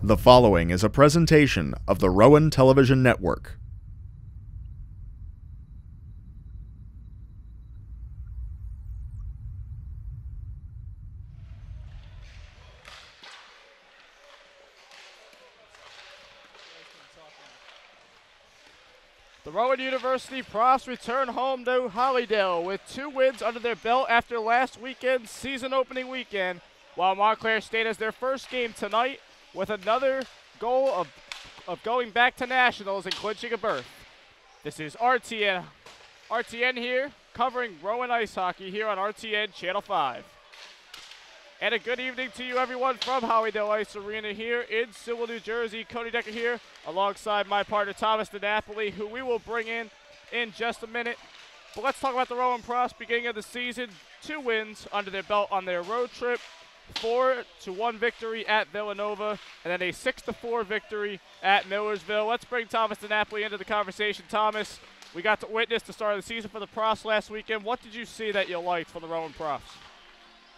The following is a presentation of the Rowan Television Network. The Rowan University Profs return home to Hollydale with 2 wins under their belt after last weekend's season opening weekend, while Montclair State has their first game tonight with another goal of going back to nationals and clinching a berth. This is RTN here, covering Rowan Ice Hockey here on RTN Channel 5. And a good evening to you everyone from Hollydale Ice Arena here in Sewell, New Jersey. Cody Decker here alongside my partner Thomas DiNapoli, who we will bring in just a minute. But let's talk about the Rowan Profs beginning of the season. 2 wins under their belt on their road trip. 4-1 victory at Villanova, and then a 6-4 victory at Millersville. Let's bring Thomas DiNapoli into the conversation. Thomas, we got to witness the start of the season for the Profs last weekend. What did you see that you liked from the Rowan Profs?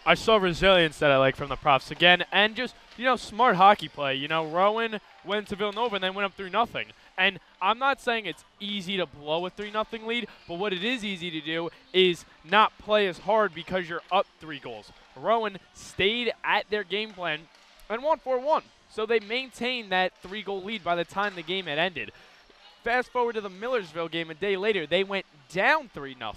I saw resilience that I like from the Profs again, and just, smart hockey play. Rowan went to Villanova and then went up 3-0. And I'm not saying it's easy to blow a 3-0 lead, but what it is easy to do is not play as hard because you're up 3 goals. Rowan stayed at their game plan and won 4-1. So they maintained that 3-goal lead by the time the game had ended. Fast forward to the Millersville game a day later, they went down 3-0.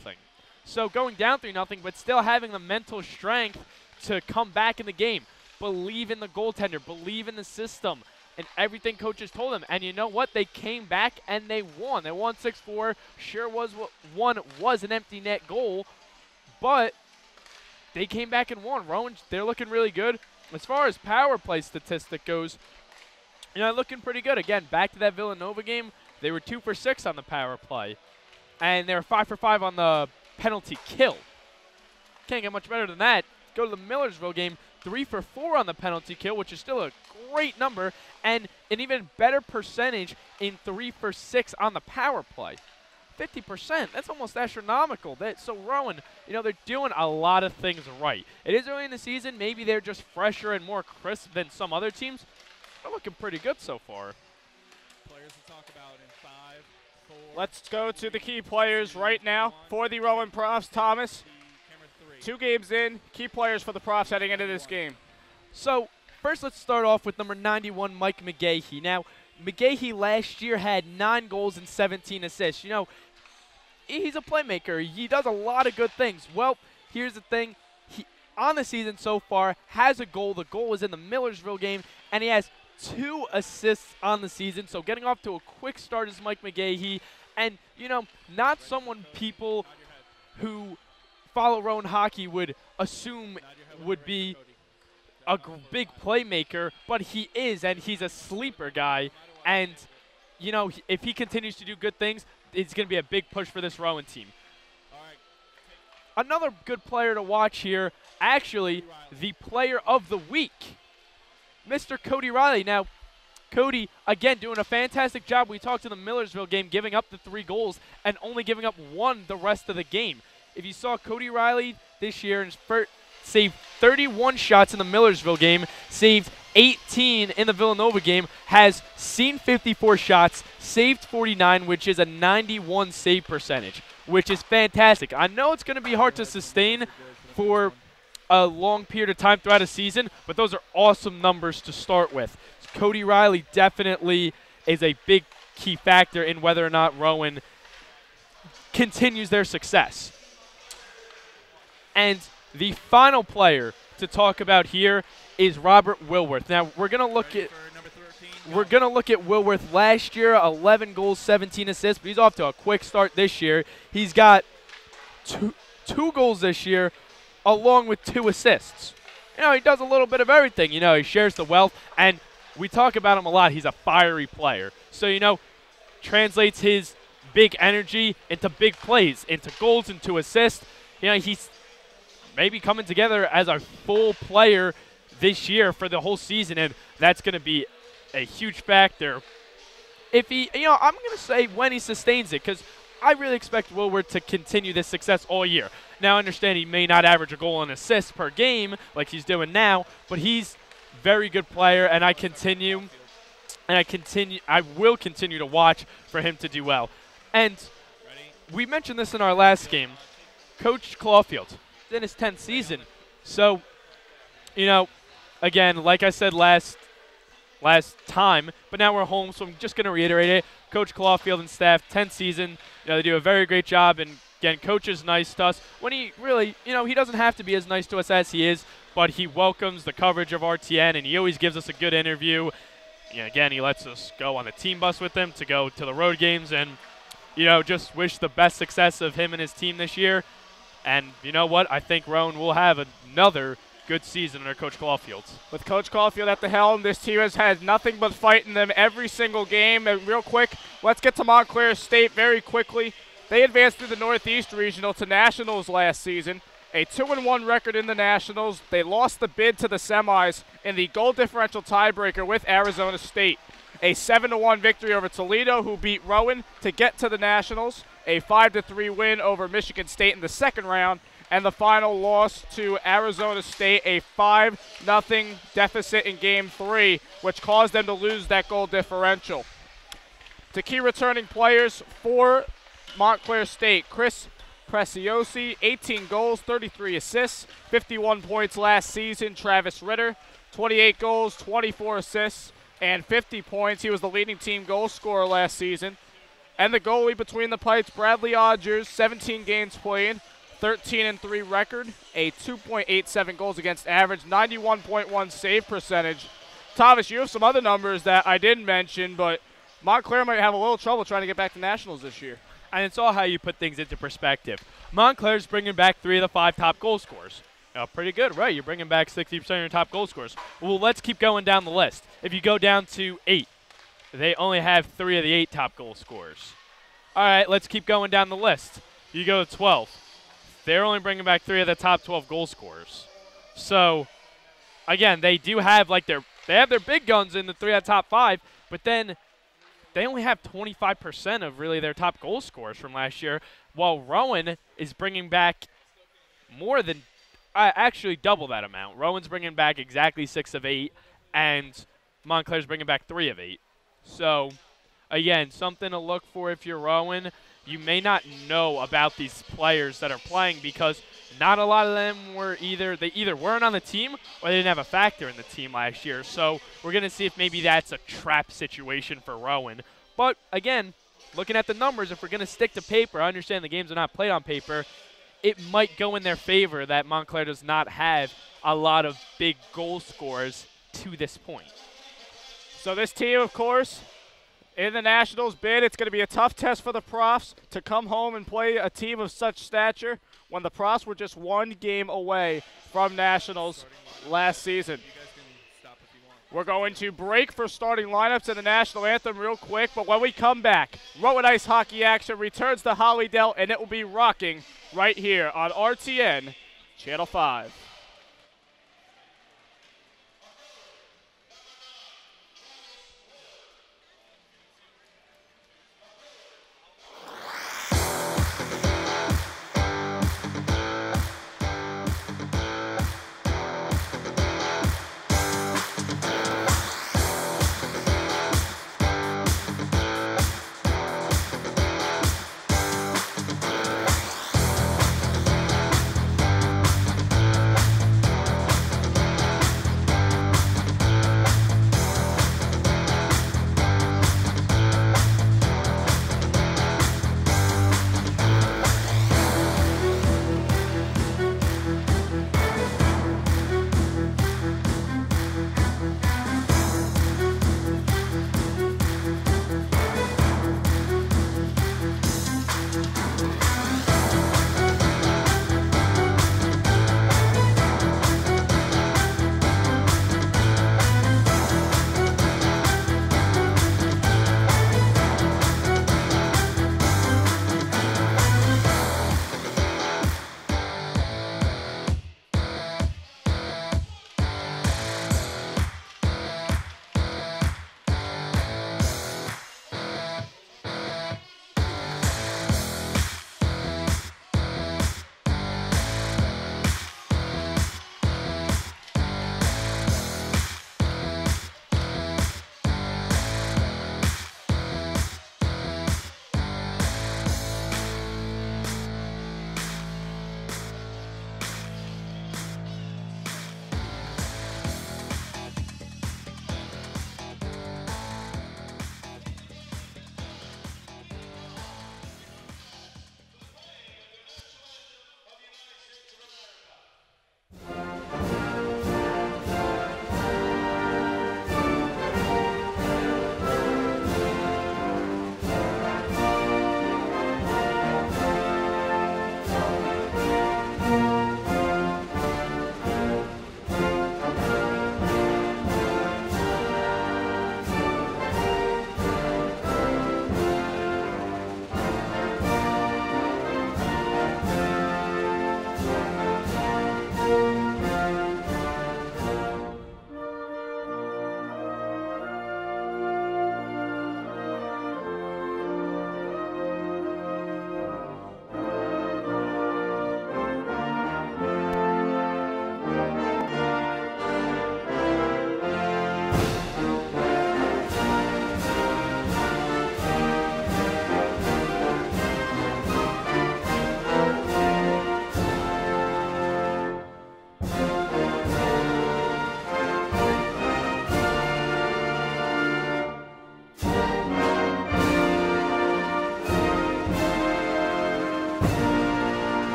So going down 3-0, but still having the mental strength to come back in the game. Believe in the goaltender, believe in the system, and everything coaches told them. And you know what? They came back and they won. They won 6-4. Sure one was an empty net goal, but they came back and won. Rowan, they're looking really good. As far as power play statistic goes, looking pretty good. Again, back to that Villanova game, they were 2 for 6 on the power play, and they were 5 for 5 on the penalty kill. Can't get much better than that. Go to the Millersville game, 3 for 4 on the penalty kill, which is still a great number, and an even better percentage in 3 for 6 on the power play. 50%, that's almost astronomical. So Rowan, they're doing a lot of things right. It is early in the season. Maybe they're just fresher and more crisp than some other teams. They're looking pretty good so far. Players to talk about in 5, 4. Let's go to the key players right now for the Rowan Profs. Thomas, 2 games in, key players for the Profs heading into this game. So first let's start off with number 91, Mike McGahey. Now, McGahey last year had 9 goals and 17 assists. He's a playmaker. He does a lot of good things. Well, here's the thing. He, on the season so far, has a goal. The goal was in the Millersville game, and he has 2 assists on the season. So getting off to a quick start is Mike McGahey. And, not someone people who follow Rowan hockey would assume would be a big playmaker, but he is, and he's a sleeper guy. And, if he continues to do good things, it's going to be a big push for this Rowan team. Another good player to watch here, actually, the player of the week, Mr. Cody Riley. Now, Cody, again, doing a fantastic job. We talked in the Millersville game, giving up the 3 goals and only giving up 1 the rest of the game. If you saw Cody Riley this year, saved 31 shots in the Millersville game, saved 18 in the Villanova game, has seen 54 shots, saved 49, which is a 91 save percentage, which is fantastic. I know it's going to be hard to sustain for a long period of time throughout a season, but those are awesome numbers to start with. Cody Riley definitely is a big key factor in whether or not Rowan continues their success. And the final player to talk about here is Robert Wilworth. Now we're gonna look at Wilworth last year, 11 goals, 17 assists, but he's off to a quick start this year. He's got two goals this year, along with 2 assists. He does a little bit of everything. He shares the wealth, and we talk about him a lot. He's a fiery player. So, translates his big energy into big plays, into goals, into assists. He's maybe coming together as a full player this year for the whole season, and that's going to be a huge factor. If he, I'm going to say when he sustains it, because I really expect Wilworth to continue this success all year. Now, I understand he may not average a goal and assist per game like he's doing now, but he's very good player, and I will continue to watch for him to do well. And we mentioned this in our last game. Coach Caulfield is in his 10th season. So, again, like I said last time, but now we're home, so I'm just going to reiterate it. Coach Caulfield and staff, 10th season. They do a very great job, and again, Coach is nice to us. When he really, he doesn't have to be as nice to us as he is, but he welcomes the coverage of RTN, and he always gives us a good interview. Again, he lets us go on the team bus with him to go to the road games, and, just wish the best success of him and his team this year. And you know what? I think Rowan will have another good season under Coach Caulfield. With Coach Caulfield at the helm, this team has had nothing but fight in them every single game. And real quick, let's get to Montclair State very quickly. They advanced through the Northeast Regional to Nationals last season. A 2-1 record in the Nationals. They lost the bid to the semis in the goal differential tiebreaker with Arizona State. A 7-1 victory over Toledo, who beat Rowan to get to the Nationals. A 5-3 win over Michigan State in the second round. And the final loss to Arizona State, a 5-0 deficit in Game 3, which caused them to lose that goal differential. To key returning players for Montclair State, Chris Preciosi, 18 goals, 33 assists, 51 points last season. Travis Ritter, 28 goals, 24 assists, and 50 points. He was the leading team goal scorer last season. And the goalie between the pipes, Bradley Odgers, 17 games played, 13-3 record, a 2.87 goals against average, 91.1 save percentage. Thomas, you have some other numbers that I didn't mention, but Montclair might have a little trouble trying to get back to nationals this year. And it's all how you put things into perspective. Montclair's bringing back 3 of the 5 top goal scorers. Pretty good, right? You're bringing back 60% of your top goal scorers. Well, let's keep going down the list. If you go down to 8, they only have 3 of the 8 top goal scorers. All right, let's keep going down the list. You go to 12. They're only bringing back 3 of the top 12 goal scorers. So, again, they do have they have their big guns in the 3 out of top 5, but then they only have 25% of really their top goal scorers from last year, while Rowan is bringing back more than actually double that amount. Rowan's bringing back exactly 6 of 8, and Montclair's bringing back 3 of 8. So, again, something to look for if you're Rowan. You may not know about these players that are playing because not a lot of them were they either weren't on the team or they didn't have a factor in the team last year. So we're going to see if maybe that's a trap situation for Rowan. But, again, looking at the numbers, if we're going to stick to paper, I understand the games are not played on paper, it might go in their favor that Montclair does not have a lot of big goal scorers to this point. So this team, of course, in the Nationals bid, it's going to be a tough test for the Profs to come home and play a team of such stature when the Profs were just 1 game away from Nationals last season. We're going to break for starting lineups in the National Anthem real quick, but when we come back, Rowan Ice Hockey action returns to Hollydale, and it will be rocking right here on RTN Channel 5.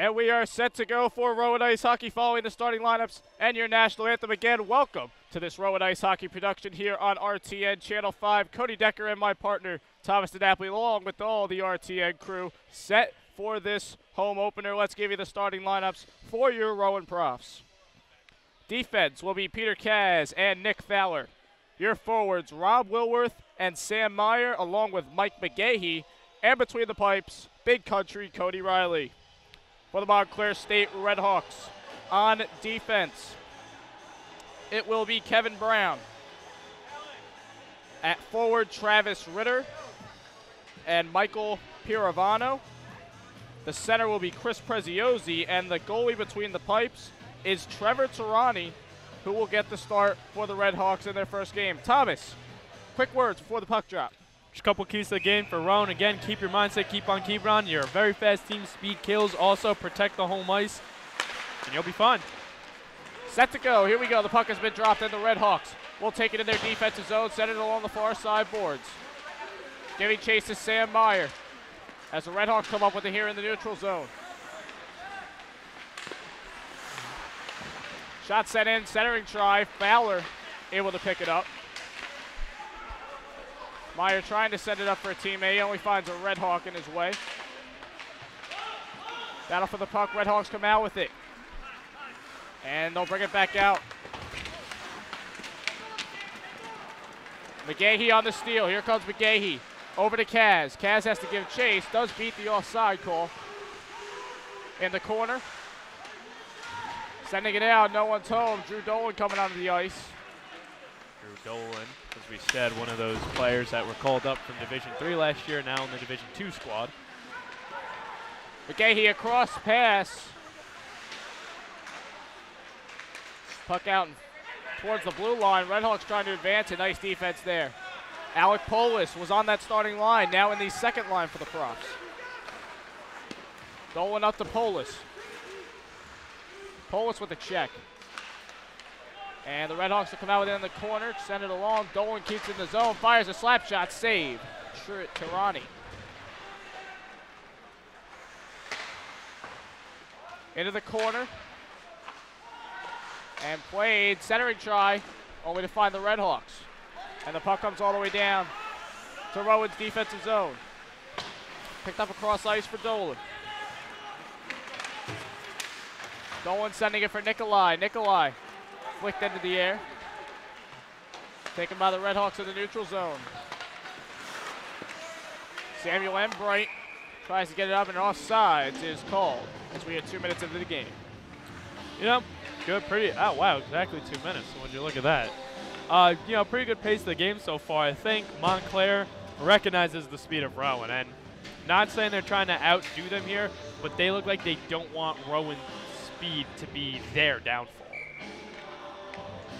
And we are set to go for Rowan Ice Hockey following the starting lineups and your national anthem. Again, welcome to this Rowan Ice Hockey production here on RTN Channel 5. Cody Decker and my partner, Thomas DiNapoli, along with all the RTN crew, set for this home opener. Let's give you the starting lineups for your Rowan Profs. Defense will be Peter Kaz and Nick Fowler. Your forwards, Rob Wilworth and Sam Meyer, along with Mike McGahee. And between the pipes, Big Country Cody Riley. For the Montclair State Redhawks, on defense, it will be Kevin Brown. At forward, Travis Ritter and Michael Piravano. The center will be Chris Preziosi, and the goalie between the pipes is Trevor Tarani, who will get the start for the Redhawks in their first game. Thomas, quick words before the puck drop. Just a couple keys to the game for Rowan. Again, keep your mindset, keep on keeping on. You're a very fast team, speed kills. Also, protect the home ice, and you'll be fine. Set to go. Here we go. The puck has been dropped, and the Redhawks will take it in their defensive zone, send it along the far side boards. Giving chase to Sam Meyer as the Redhawks come up with it here in the neutral zone. Shot sent in, centering try. Fowler able to pick it up. Meyer trying to send it up for a teammate. He only finds a Redhawk in his way. Battle for the puck. Redhawks come out with it. And they'll bring it back out. McGahee on the steal. Here comes McGahee. Over to Kaz. Kaz has to give chase. Does beat the offside call. In the corner. Sending it out. No one's home. Drew Dolan coming onto the ice. Drew Dolan, as we said, one of those players that were called up from Division III last year, now in the Division II squad. McGahee across pass. Puck out towards the blue line. Redhawks trying to advance. A nice defense there. Alec Polis was on that starting line, now in the second line for the Profs. Dolan up to Polis. Polis with a check. And the Redhawks will come out with it in the corner, send it along. Dolan keeps it in the zone, fires a slap shot, save. Tirani. Into the corner. And played, centering try, only to find the Redhawks. And the puck comes all the way down to Rowan's defensive zone. Picked up across ice for Dolan. Dolan sending it for Nikolai. Nikolai flicked into the air. Taken by the Redhawks in the neutral zone. Samuel Embright tries to get it up, and offsides is called as we are 2 minutes into the game. You know, good, pretty, oh wow, exactly 2 minutes, so would you look at that. You know, pretty good pace of the game so far. I think Montclair recognizes the speed of Rowan, and not saying they're trying to outdo them here, but they look like they don't want Rowan's speed to be their downfall.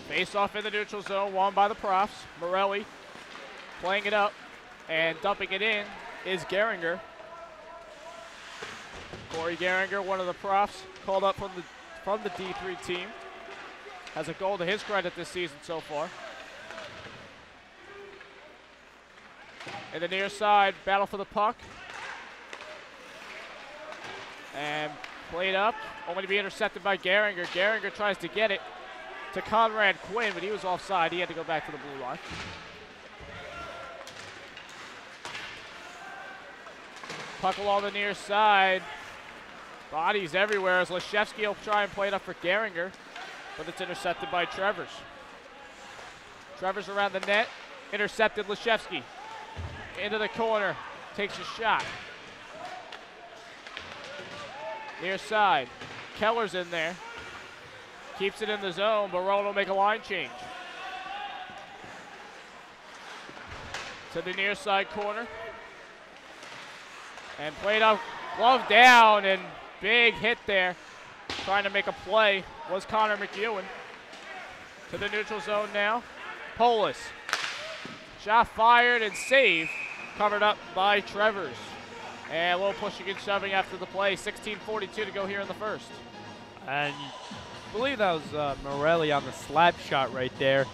Face off in the neutral zone, won by the Profs. Morelli playing it up and dumping it in is Geringer. Corey Geringer, one of the Profs, called up from the D3 team. Has a goal to his credit this season so far. In the near side, battle for the puck. And played up, only to be intercepted by Geringer. Geringer tries to get it to Conrad Quinn, but he was offside. He had to go back to the blue line. Puck along the near side. Bodies everywhere as Leshevsky will try and play it up for Geringer, but it's intercepted by Trevors. Trevors around the net, intercepted Leshevsky. Into the corner, takes a shot. Near side, Keller's in there. Keeps it in the zone, but Rowan will make a line change. To the near side corner. And played up, glove down, and big hit there. Trying to make a play was Connor McEwen. To the neutral zone now. Polis. Shot fired and saved. Covered up by Trevors. And a little pushing and shoving after the play. 16:42 to go here in the first. And I believe that was Morelli on the slap shot right there.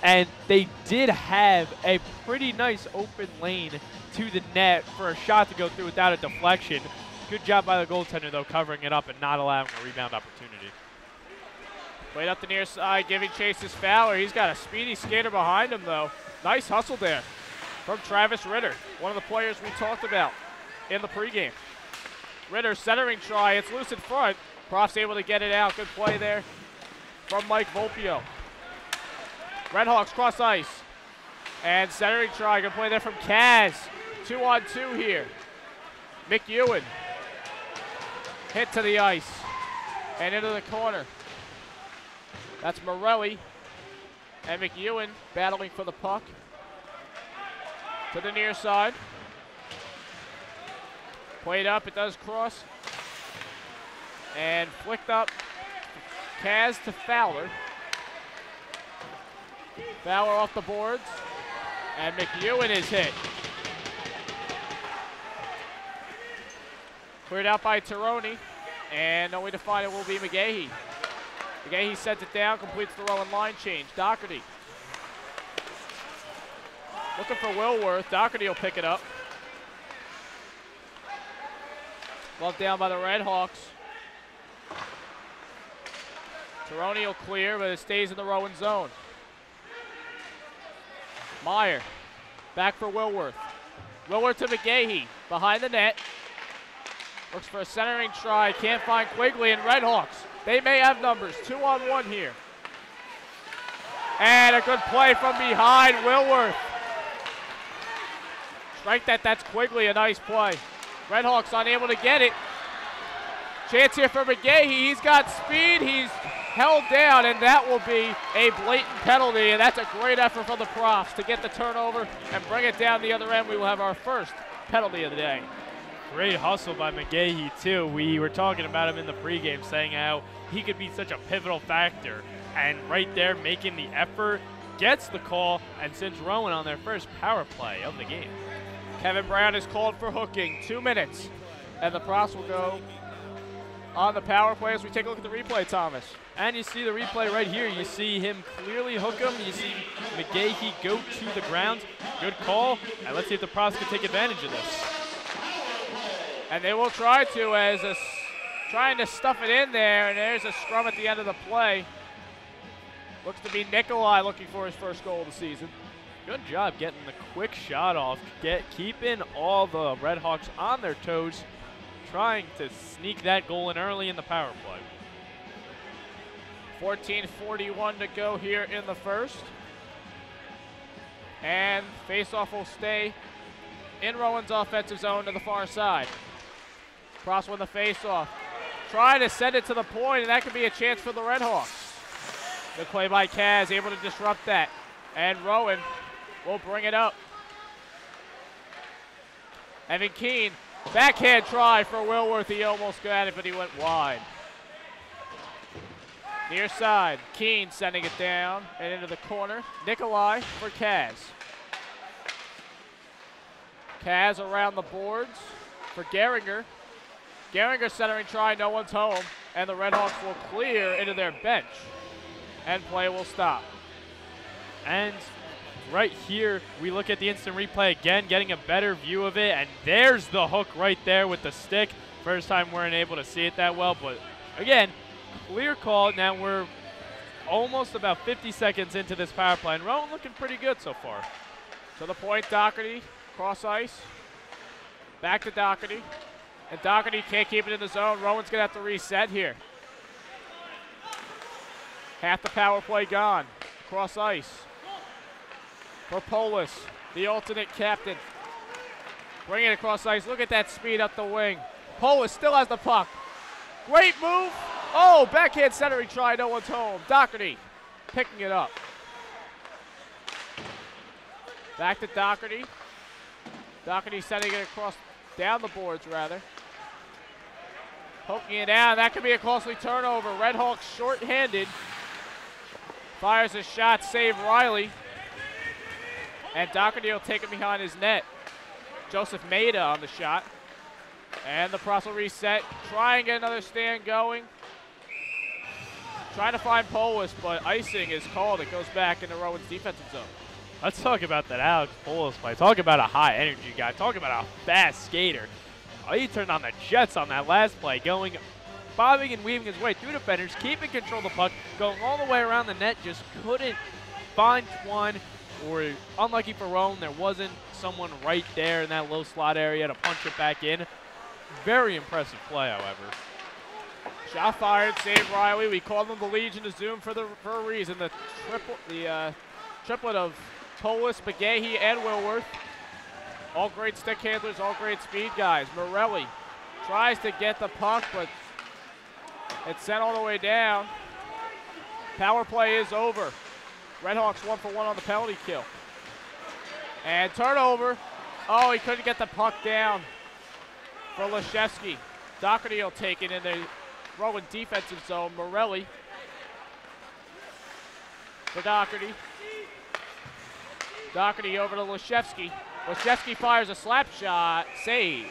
And they did have a pretty nice open lane to the net for a shot to go through without a deflection. Good job by the goaltender, though, covering it up and not allowing a rebound opportunity. Played up the near side, giving chase to Fowler. He's got a speedy skater behind him, though. Nice hustle there from Travis Ritter, one of the players we talked about in the pregame. Ritter centering try. It's loose in front. Prof's able to get it out. Good play there from Mike Volpio. Redhawks cross ice. And centering try. Good play there from Kaz. 2-on-2 here. McEwen. Hit to the ice. And into the corner. That's Morelli. And McEwen battling for the puck. To the near side. Played up, it does cross. And flicked up. Kaz to Fowler. Fowler off the boards. And McEwen is hit. Cleared out by Tironi. And only to find it will be McGahee. McGahee sends it down, completes the Rowan line change. Doherty. Looking for Wilworth. Doherty will pick it up. Glove down by the Redhawks. Tironi will clear, but it stays in the Rowan zone. Meyer. Back for Wilworth. Wilworth to McGahee. Behind the net. Looks for a centering try. Can't find Quigley and Redhawks. They may have numbers. 2-on-1 here. And a good play from behind Wilworth. Strike that. That's Quigley. A nice play. Redhawks unable to get it. Chance here for McGahee. He's got speed. He's held down, and that will be a blatant penalty. And that's a great effort from the Profs to get the turnover and bring it down the other end. We will have our first penalty of the day. Great hustle by McGahee, too. We were talking about him in the pregame, saying how he could be such a pivotal factor. And right there, making the effort, gets the call, and sends Rowan on their first power play of the game. Kevin Brown is called for hooking. 2 minutes. And the Profs will go on the power play as we take a look at the replay, Thomas. And you see the replay right here. You see him clearly hook him. You see McGahee go to the ground. Good call. And let's see if the Profs can take advantage of this. And they will try to, as trying to stuff it in there. And there's a scrum at the end of the play. Looks to be Nikolai looking for his first goal of the season. Good job getting the quick shot off, keeping all the Redhawks on their toes, trying to sneak that goal in early in the power play. 14:41 to go here in the first. And faceoff will stay in Rowan's offensive zone to the far side. Cross win the faceoff. Trying to send it to the point, and that could be a chance for the Redhawks. Good play by Kaz, able to disrupt that. And Rowan will bring it up. Evan Keene, backhand try for Wilworth. He almost got it, but he went wide. Near side, Keene sending it down and into the corner. Nikolai for Kaz. Kaz around the boards for Gehringer. Gehringer centering try, no one's home. And the Redhawks will clear into their bench. And play will stop. And right here, we look at the instant replay again, getting a better view of it, and there's the hook right there with the stick. First time we weren't able to see it that well, but again, clear call. Now we're almost about 50 seconds into this power play, and Rowan looking pretty good so far. To the point, Doherty, cross ice. Back to Doherty. And Doherty can't keep it in the zone. Rowan's going to have to reset here. Half the power play gone. Cross ice. For Polis, the alternate captain. Bring it across ice. Look at that speed up the wing. Polis still has the puck. Great move. Oh, backhand centering try. No one's home. Doherty picking it up. Back to Doherty. Doherty sending it across, down the boards rather. Poking it down. That could be a costly turnover. Redhawks short-handed. Fires a shot. Save Riley. And Doherty will take it behind his net. Joseph Maida on the shot. And the Profs will reset. Try and get another stand going. Trying to find Polis, but icing is called. It goes back into Rowan's defensive zone. Let's talk about that Alex Polis play. Talk about a high energy guy. Talk about a fast skater. Oh, he turned on the jets on that last play, bobbing and weaving his way through defenders, keeping control of the puck, going all the way around the net, just couldn't find one, or unlucky for Rowan, there wasn't someone right there in that low slot area to punch it back in. Very impressive play, however. Shot fired, saved Riley. We called them the Legion of Zoom for a reason. The triplet of Tolis, McGahee, and Wilworth. All great stick handlers, all great speed guys. Morelli tries to get the puck, but it's sent all the way down. Power play is over. Redhawks 1 for 1 on the penalty kill. And turnover. Oh, he couldn't get the puck down for Leszewski. Doherty will take it in the Rowan defensive zone. Morelli for Doherty. Doherty over to Leszewski. Leszewski fires a slap shot. Save.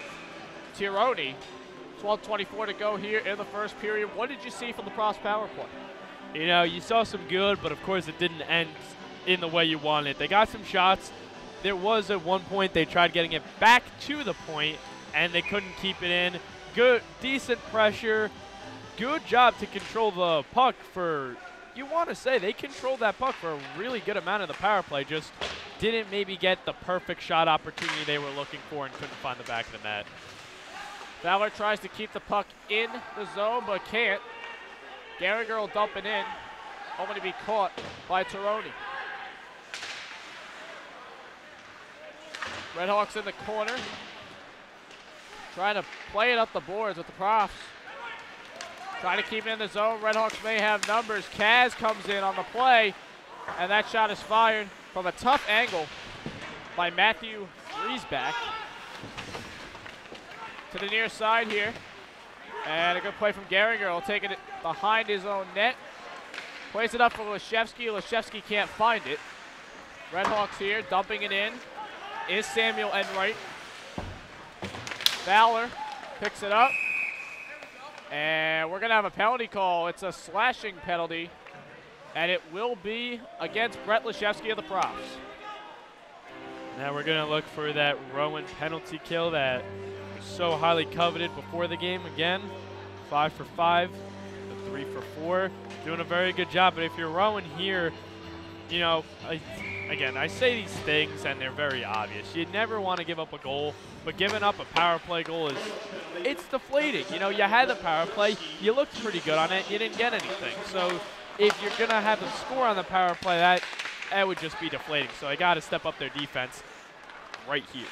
Tironi. 12:24 to go here in the first period. What did you see from the Profs power play? You know, you saw some good, but of course it didn't end in the way you wanted. They got some shots. There was at one point they tried getting it back to the point, and they couldn't keep it in. Good, decent pressure. Good job to control the puck for, you want to say, they controlled that puck for a really good amount of the power play. Just didn't maybe get the perfect shot opportunity they were looking for and couldn't find the back of the net. Fowler tries to keep the puck in the zone, but can't. Gehringer will dump it in, only to be caught by Tironi. Redhawks in the corner, trying to play it up the boards with the Profs. Trying to keep it in the zone. Redhawks may have numbers. Kaz comes in on the play, and that shot is fired from a tough angle by Matthew Griesbach. To the near side here. And a good play from Gehringer. He'll take it behind his own net. Plays it up for Leszewski. Leszewski can't find it. Redhawks here, dumping it in. Is Samuel Enright. Fowler picks it up. And we're going to have a penalty call. It's a slashing penalty. And it will be against Brett Leszewski of the Profs. Now we're going to look for that Rowan penalty kill that was so highly coveted before the game. Again, 5 for 5, 3 for 4. Doing a very good job. But if you're Rowan here, you know, again, I say these things and they're very obvious. You never want to give up a goal, but giving up a power play goal it's deflating. You know, you had the power play, you looked pretty good on it, you didn't get anything. So if you're going to have them score on the power play, that would just be deflating. So I got to step up their defense right here.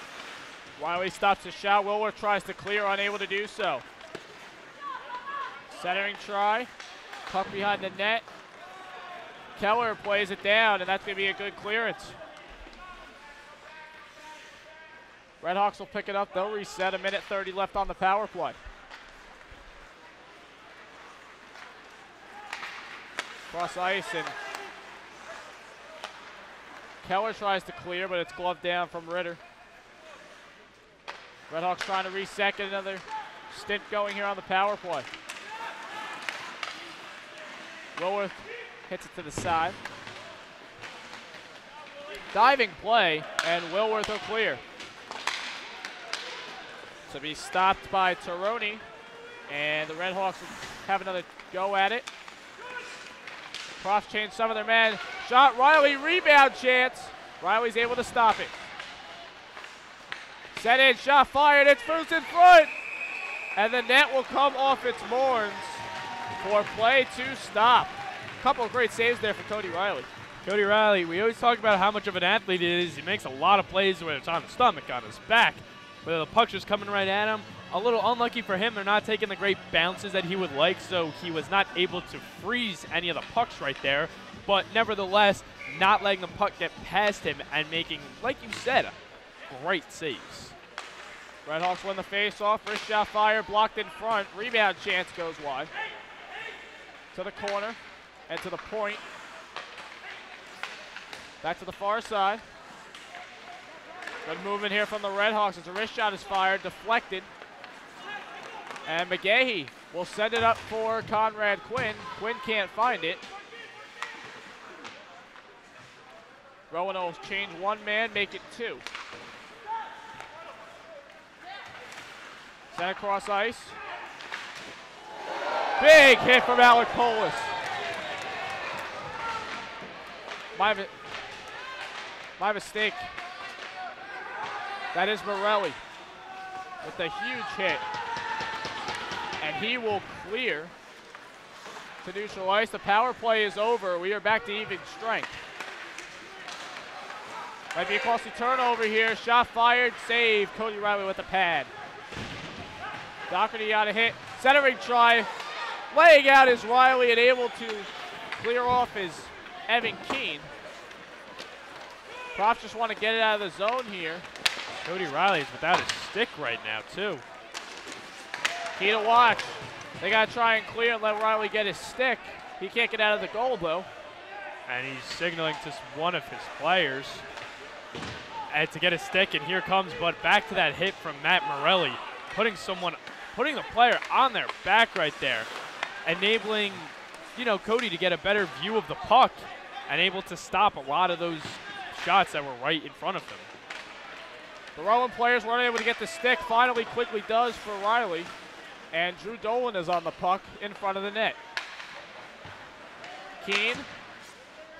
Wiley stops the shot. Wilworth tries to clear, unable to do so. Centering try. Puck behind the net. Keller plays it down, and that's going to be a good clearance. Redhawks will pick it up. They'll reset. 1:30 left on the power play. Cross ice, and Keller tries to clear, but it's gloved down from Ritter. Redhawks trying to reset, get another stint going here on the power play. Wilworth hits it to the side. Diving play, and Wilworth will clear. To be stopped by Tironi, and the Redhawks will have another go at it. Profs change some of their men. Shot, Riley, rebound chance. Riley's able to stop it. Set in, shot fired, it's Foose in front. And the net will come off its moorings for play to stop. A couple of great saves there for Cody Riley. Cody Riley, we always talk about how much of an athlete he is. He makes a lot of plays when it's on his stomach, on his back. But the puck's just coming right at him. A little unlucky for him. They're not taking the great bounces that he would like, so he was not able to freeze any of the pucks right there. But nevertheless, not letting the puck get past him and making, like you said, great saves. Redhawks win the face-off. Wrist shot fire, blocked in front. Rebound chance goes wide. To the corner and to the point. Back to the far side. Good movement here from the Redhawks as a wrist shot is fired, deflected. And McGahee will send it up for Conrad Quinn. Quinn can't find it. Rowan will change one man, make it two. Sent across ice. Big hit from Alec Polis. My mistake. That is Morelli with a huge hit. And he will clear to neutral ice. The power play is over. We are back to even strength. Might be a costly turnover here. Shot fired, save. Cody Riley with the pad. Doherty on a hit. Centering try. Laying out is Riley and able to clear off his Evan Keene. Props just want to get it out of the zone here. Cody Riley's without his stick right now, too. Key to watch. They got to try and clear and let Riley get his stick. He can't get out of the goal, though. And he's signaling to one of his players to get a stick, and here comes, but back to that hit from Matt Morelli, putting the player on their back right there, enabling, Cody to get a better view of the puck and able to stop a lot of those shots that were right in front of him. The Rowan players weren't able to get the stick. Finally, quickly does for Riley. And Drew Dolan is on the puck in front of the net. Keene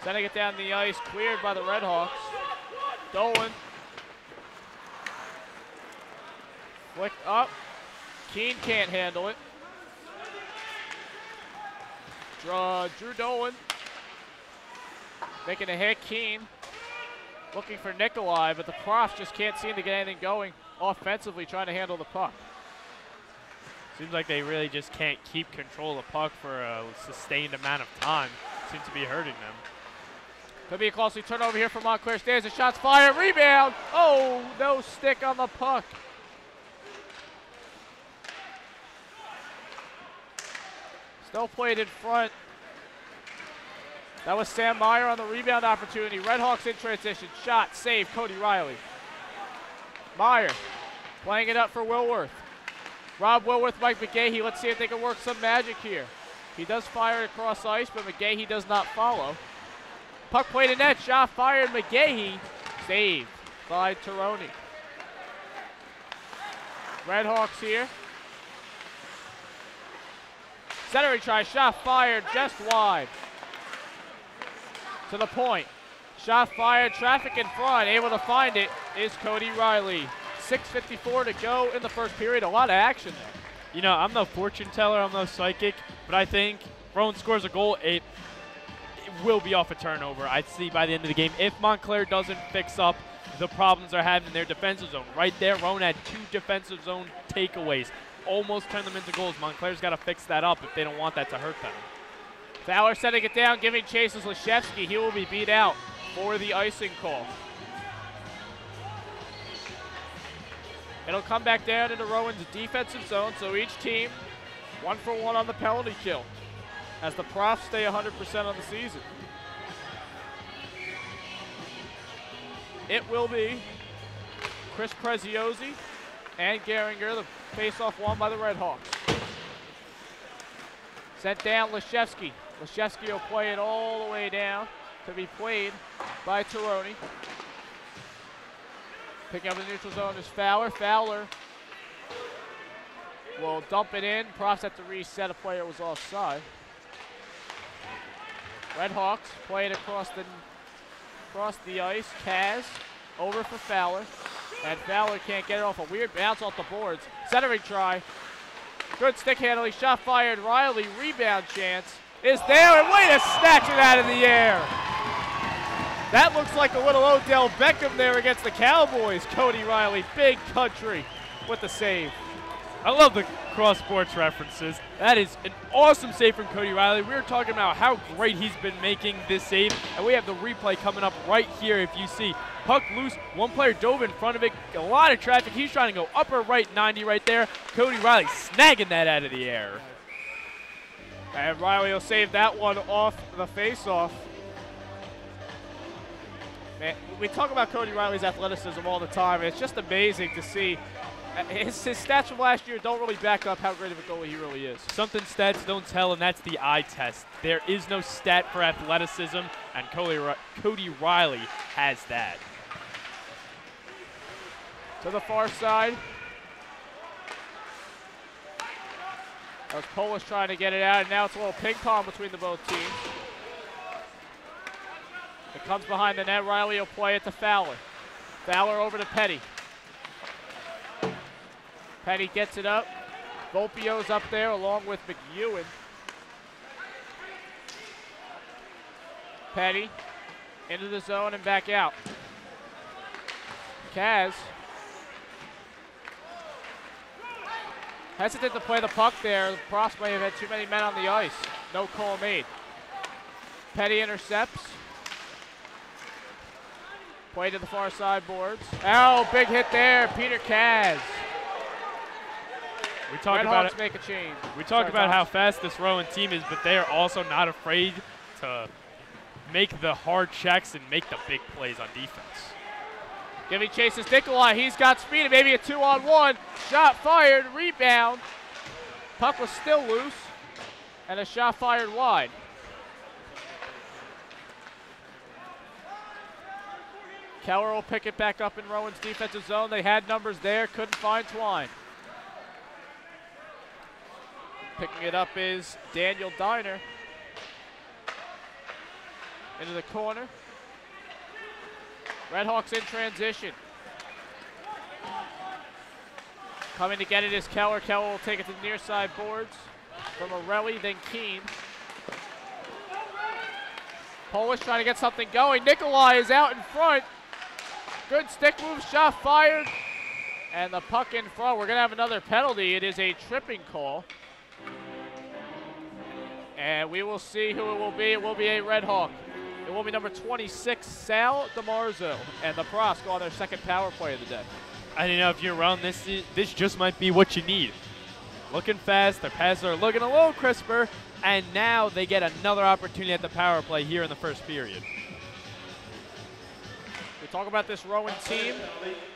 sending it down the ice, cleared by the Redhawks. Dolan flicked up. Keene can't handle it. Drew Dolan making a hit. Keene looking for Nikolai, but the Profs just can't seem to get anything going offensively, trying to handle the puck. Seems like they really just can't keep control of the puck for a sustained amount of time. Seems to be hurting them. Could be a costly turnover here for Montclair. Stands the shots fired, rebound. Oh, no stick on the puck. Still played in front. That was Sam Meyer on the rebound opportunity. Redhawks in transition. Shot, save, Cody Riley. Meyer playing it up for Wilworth. Rob Wilworth, Mike McGahee. Let's see if they can work some magic here. He does fire it across ice, but McGahee does not follow. Puck played in net. Shot fired. McGahee saved by Tironi. Redhawks here. Centering try. Shot fired just wide. To the point. Shot fired, traffic in front. Able to find it is Cody Riley. 6:54 to go in the first period. A lot of action there. I'm no fortune teller, I'm no psychic, but I think Rowan scores a goal, it will be off a turnover. I'd see by the end of the game if Montclair doesn't fix up the problems they're having in their defensive zone. Right there, Rowan had 2 defensive zone takeaways. Almost turned them into goals. Montclair's got to fix that up if they don't want that to hurt them. Fowler setting it down, giving chase is Leshevsky. He will be beat out for the icing call. It'll come back down into Rowan's defensive zone, so each team 1 for 1 on the penalty kill as the Profs stay 100% on the season. It will be Chris Preziosi and Geringer, the face-off won by the Redhawks. Sent down Leshevsky. Leshevsky will play it all the way down to be played by Tironi. Picking up the neutral zone is Fowler. Fowler will dump it in. Profs have to reset. A player was offside. Redhawks play it across the ice. Kaz over for Fowler. And Fowler can't get it off. A weird bounce off the boards. Centering try. Good stick handling. Shot fired. Riley, rebound chance is there. And way to snatch it out of the air. That looks like a little Odell Beckham there against the Cowboys. Cody Riley, big country with the save. I love the cross-sports references. That is an awesome save from Cody Riley. We were talking about how great he's been making this save, and we have the replay coming up right here. If you see puck loose, one player dove in front of it, a lot of traffic. He's trying to go upper right 90 right there. Cody Riley snagging that out of the air. And Riley will save that one off the face-off. Man, we talk about Cody Riley's athleticism all the time, and it's just amazing to see. His stats from last year don't really back up how great of a goalie he really is. Something stats don't tell, and that's the eye test. There is no stat for athleticism, and Cody Riley has that. To the far side. That was Polish trying to get it out, and now it's a little ping pong between the both teams. It comes behind the net. Riley will play it to Fowler. Fowler over to Petty. Petty gets it up. Volpio's up there along with McEwen. Petty into the zone and back out. Kaz hesitant to play the puck there. The Profs may have had too many men on the ice. No call made. Petty intercepts. Play to the far side boards. Oh, big hit there. Peter Kaz. We talk Red about Hawks make a change. We talk about how fast this Rowan team is, but they are also not afraid to make the hard checks and make the big plays on defense. Giving chases Nikolai. He's got speed and maybe a 2-on-1. Shot fired, rebound. Puck was still loose, and a shot fired wide. Keller will pick it back up in Rowan's defensive zone. They had numbers there, couldn't find Twine. Picking it up is Daniel Diner. Into the corner. Redhawks in transition. Coming to get it is Keller. Keller will take it to the near side boards. From Morelli, then Keene. Polish trying to get something going. Nikolai is out in front. Good stick move, shot fired. And the puck in front. We're going to have another penalty. It is a tripping call. And we will see who it will be. It will be a Red Hawk. It will be number 26, Sal DeMarzo. And the Pros go on their second power play of the day. And you know, if you're around this just might be what you need. Looking fast, their passes are looking a little crisper, and now they get another opportunity at the power play here in the first period. We talk about this Rowan team.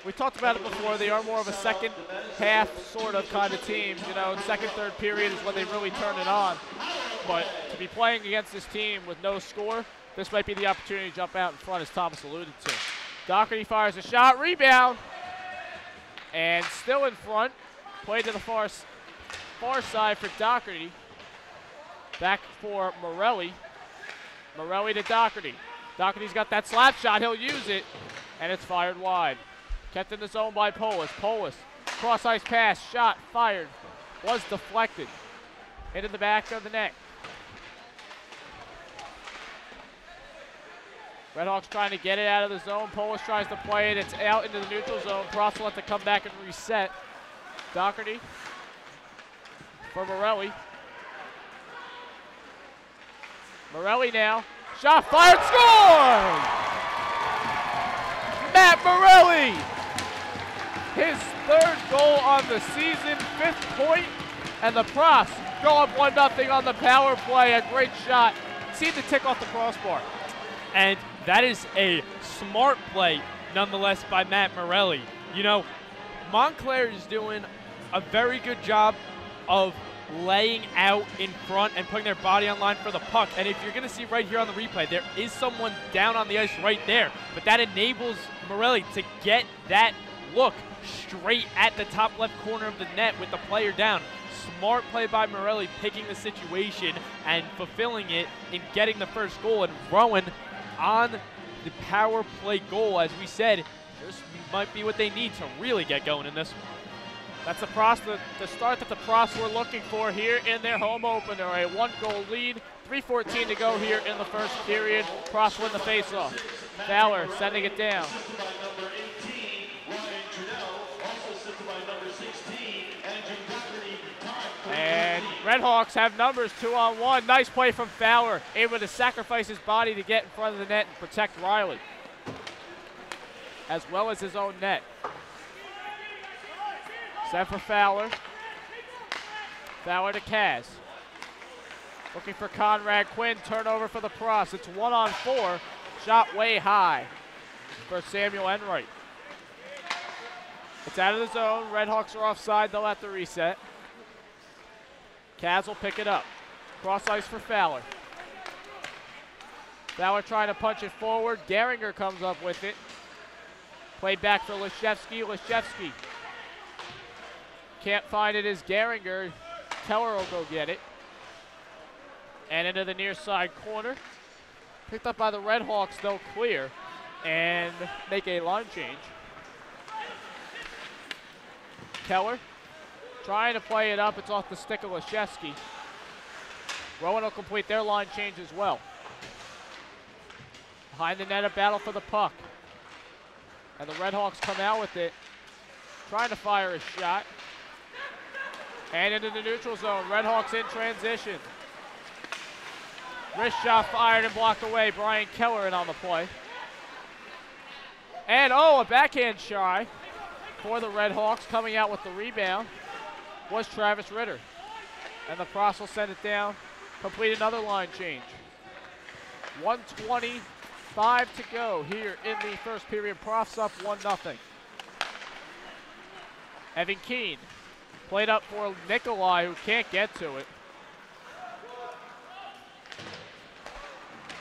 We talked about it before. They are more of a second half sort of kind of team. You know, second, third period is when they really turn it on. But to be playing against this team with no score, this might be the opportunity to jump out in front, as Thomas alluded to. Doherty fires a shot, rebound, and still in front. Play to the far side for Doherty. Back for Morelli. Morelli to Doherty. Doherty's got that slap shot. He'll use it, and it's fired wide. Kept in the zone by Polis. Polis, cross-ice pass, shot, fired. Was deflected. Into the back of the net. Redhawks trying to get it out of the zone. Polish tries to play it. It's out into the neutral zone. Cross will have to come back and reset. Doherty for Morelli. Morelli now. Shot fired, score! Matt Morelli! His third goal on the season, 5th point, and the Pros go up 1-0 on the power play. A great shot. Seemed to tick off the crossbar. And that is a smart play, nonetheless, by Matt Morelli. You know, Montclair is doing a very good job of laying out in front and putting their body on line for the puck. And if you're going to see right here on the replay, there is someone down on the ice right there. But that enables Morelli to get that look straight at the top left corner of the net with the player down. Smart play by Morelli, picking the situation and fulfilling it in getting the first goal. And Rowan on the power play goal, as we said, this might be what they need to really get going in this one. That's the start that the Pros were looking for here in their home opener. A 1-goal lead, 3:14 to go here in the first period. Pros win the faceoff. Fowler sending it down. And Redhawks have numbers, 2-on-1. Nice play from Fowler, able to sacrifice his body to get in front of the net and protect Riley, as well as his own net. Set for Fowler. Fowler to Kaz. Looking for Conrad Quinn. Turnover for the Pros. It's 1-on-4. Shot way high for Samuel Enright. It's out of the zone. Redhawks are offside. They'll have to reset. Kaz will pick it up. Cross ice for Fowler. Fowler trying to punch it forward. Gehringer comes up with it. Played back for Leszewski. Leszewski can't find it as Gehringer Keller will go get it. And into the near side corner. Picked up by the Red Hawks, they'll clear and make a line change. Keller trying to play it up. It's off the stick of Leszewski. Rowan will complete their line change as well. Behind the net, a battle for the puck. And the Red Hawks come out with it, trying to fire a shot. And into the neutral zone. Red Hawks in transition. Wrist shot fired and blocked away. Brian Keller in on the play. And a backhand shy for the Red Hawks. Coming out with the rebound was Travis Ritter. And the Profs will send it down, complete another line change. 1:25 to go here in the first period. Profs up 1-0. Evan Keene played up for Nikolai, who can't get to it.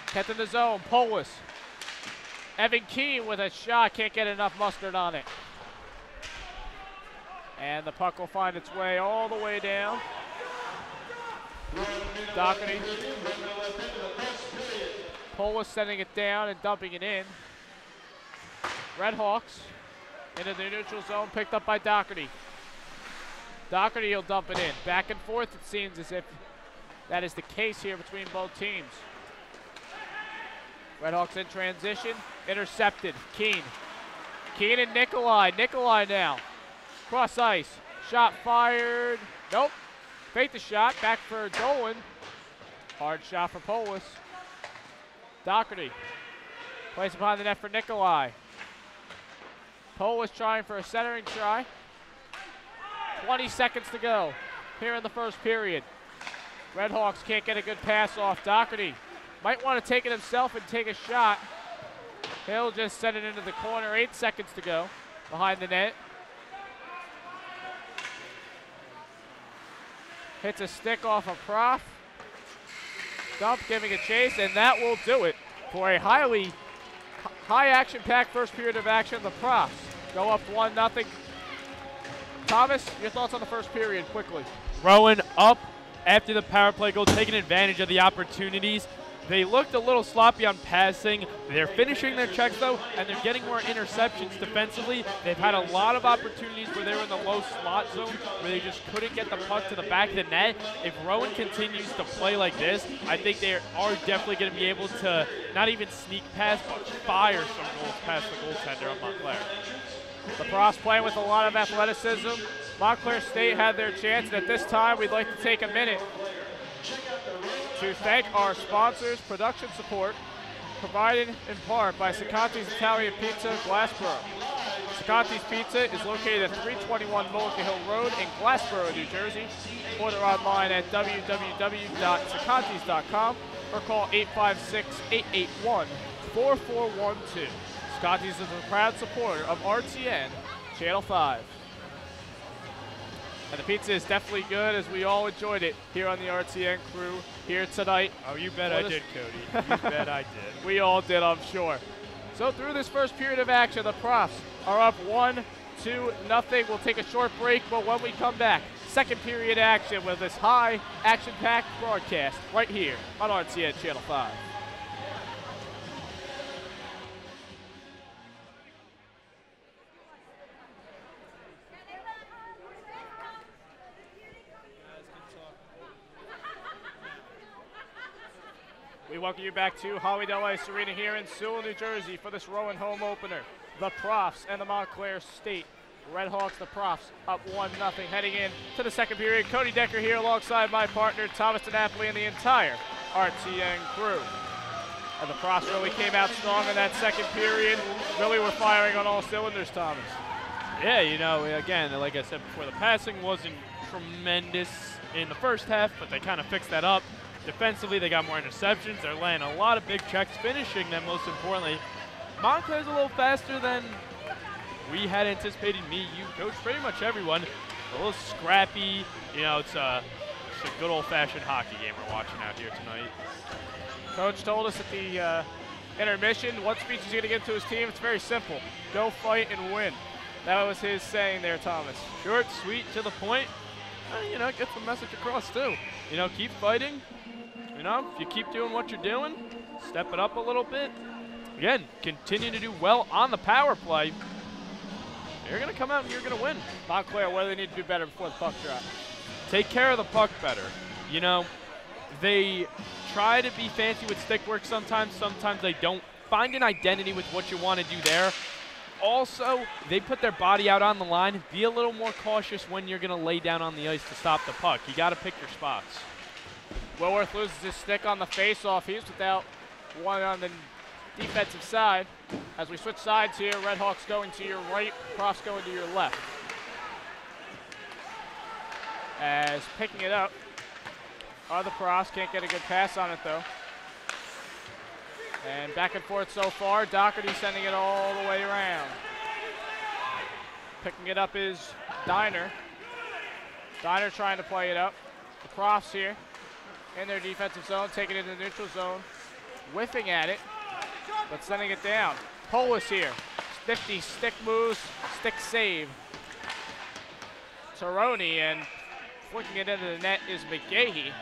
Kept in the zone, Polis. Evan Keene with a shot, can't get enough mustard on it. And the puck will find its way all the way down. Doherty. Polis sending it down and dumping it in. Red Hawks into the neutral zone, picked up by Doherty. Doherty will dump it in. Back and forth, it seems as if that is the case here between both teams. Red Hawks in transition, intercepted. Keene and Nikolai. Nikolai now. Cross ice. Shot fired. Nope. Fake the shot. Back for Dolan. Hard shot for Polis. Doherty plays it behind the net for Nikolai. Polis trying for a centering try. 20 seconds to go here in the first period. Red Hawks can't get a good pass off. Doherty might want to take it himself and take a shot. He'll just send it into the corner. 8 seconds to go behind the net. Hits a stick off a Prof. Dump giving a chase, and that will do it for a high action-packed first period of action. The Profs go up 1-0. Thomas, your thoughts on the first period quickly. Rowan up after the power play goal, taking advantage of the opportunities. They looked a little sloppy on passing. They're finishing their checks, though, and they're getting more interceptions defensively. They've had a lot of opportunities where they were in the low slot zone, where they just couldn't get the puck to the back of the net. If Rowan continues to play like this, I think they are definitely going to be able to not even sneak past, but fire some goals past the goaltender of Montclair. The Profs playing with a lot of athleticism. Montclair State had their chance, and at this time, we'd like to take a minute to thank our sponsors, production support, provided in part by Cicanti's Italian Pizza, Glassboro. Cicanti's Pizza is located at 321 Mulligan Hill Road in Glassboro, New Jersey. Order online at www.cicantis.com or call 856-881-4412. Cicanti's is a proud supporter of RTN Channel 5. And the pizza is definitely good, as we all enjoyed it here on the RTN crew here tonight. Oh, you bet I did, Cody. You bet I did. We all did, I'm sure. So through this first period of action, the Profs are up 1-0. We'll take a short break, but when we come back, second period action with this high action-packed broadcast right here on RTN Channel 5. We welcome you back to Hollydale Ice Arena here in Sewell, New Jersey for this Rowan home opener. The Profs and the Montclair State Red Hawks, the Profs, up 1-0 heading in to the second period. Cody Decker here alongside my partner, Thomas DiNapoli, and the entire RTN crew. And the Profs really came out strong in that second period. Really were firing on all cylinders, Thomas. Yeah, you know, again, like I said before, the passing wasn't tremendous in the first half, but they kind of fixed that up. Defensively, they got more interceptions. They're laying a lot of big checks, finishing them most importantly. Montclair's a little faster than we had anticipated. Me, you, coach, pretty much everyone. A little scrappy. You know, it's a good old-fashioned hockey game we're watching out here tonight. Coach told us at the intermission what speech he's going to give to his team. It's very simple. Go fight and win. That was his saying there, Thomas. Short, sweet, to the point. you know, gets the message across too. You know, keep fighting. You know, if you keep doing what you're doing, step it up a little bit. Again, continue to do well on the power play. You're going to come out and you're going to win. Montclair, what do they need to do better before the puck drop? Take care of the puck better. You know, they try to be fancy with stick work sometimes. Sometimes they don't. Find an identity with what you want to do there. Also, they put their body out on the line. Be a little more cautious when you're going to lay down on the ice to stop the puck. You got to pick your spots. Wilworth loses his stick on the face-off. He's without one on the defensive side. As we switch sides here, Redhawks going to your right, Profs going to your left. As picking it up are the Profs. Can't get a good pass on it, though. And back and forth so far. Doherty sending it all the way around. Picking it up is Diner. Diner trying to play it up. The Profs here in their defensive zone, taking it in the neutral zone. Whiffing at it, but sending it down. Polis here. 50 stick moves, stick save. Taroni, and flicking it into the net is McGahee.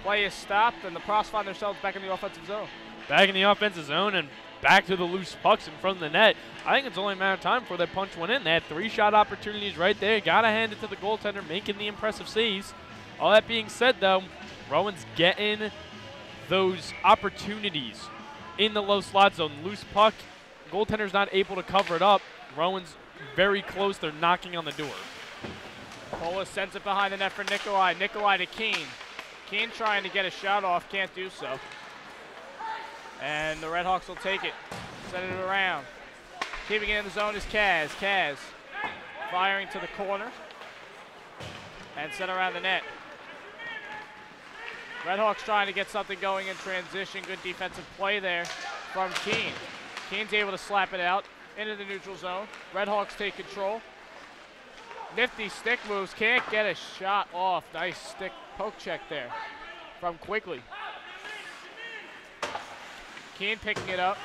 Play is stopped, and the Profs find themselves back in the offensive zone. Back in the offensive zone and back to the loose pucks in front of the net. I think it's only a matter of time before they punch one in. They had 3 shot opportunities right there. Got to hand it to the goaltender, making the impressive saves. All that being said, though, Rowan's getting those opportunities in the low slot zone. Loose puck, goaltender's not able to cover it up. Rowan's very close. They're knocking on the door. Polis sends it behind the net for Nikolai. Nikolai to Keene. Keene trying to get a shot off, can't do so. And the Redhawks will take it, send it around. Keeping it in the zone is Kaz. Kaz firing to the corner and sent around the net. Redhawks trying to get something going in transition. Good defensive play there from Keene. Keene's able to slap it out into the neutral zone. Redhawks take control. Nifty stick moves, can't get a shot off. Nice stick poke check there from Quigley. Keene picking it up,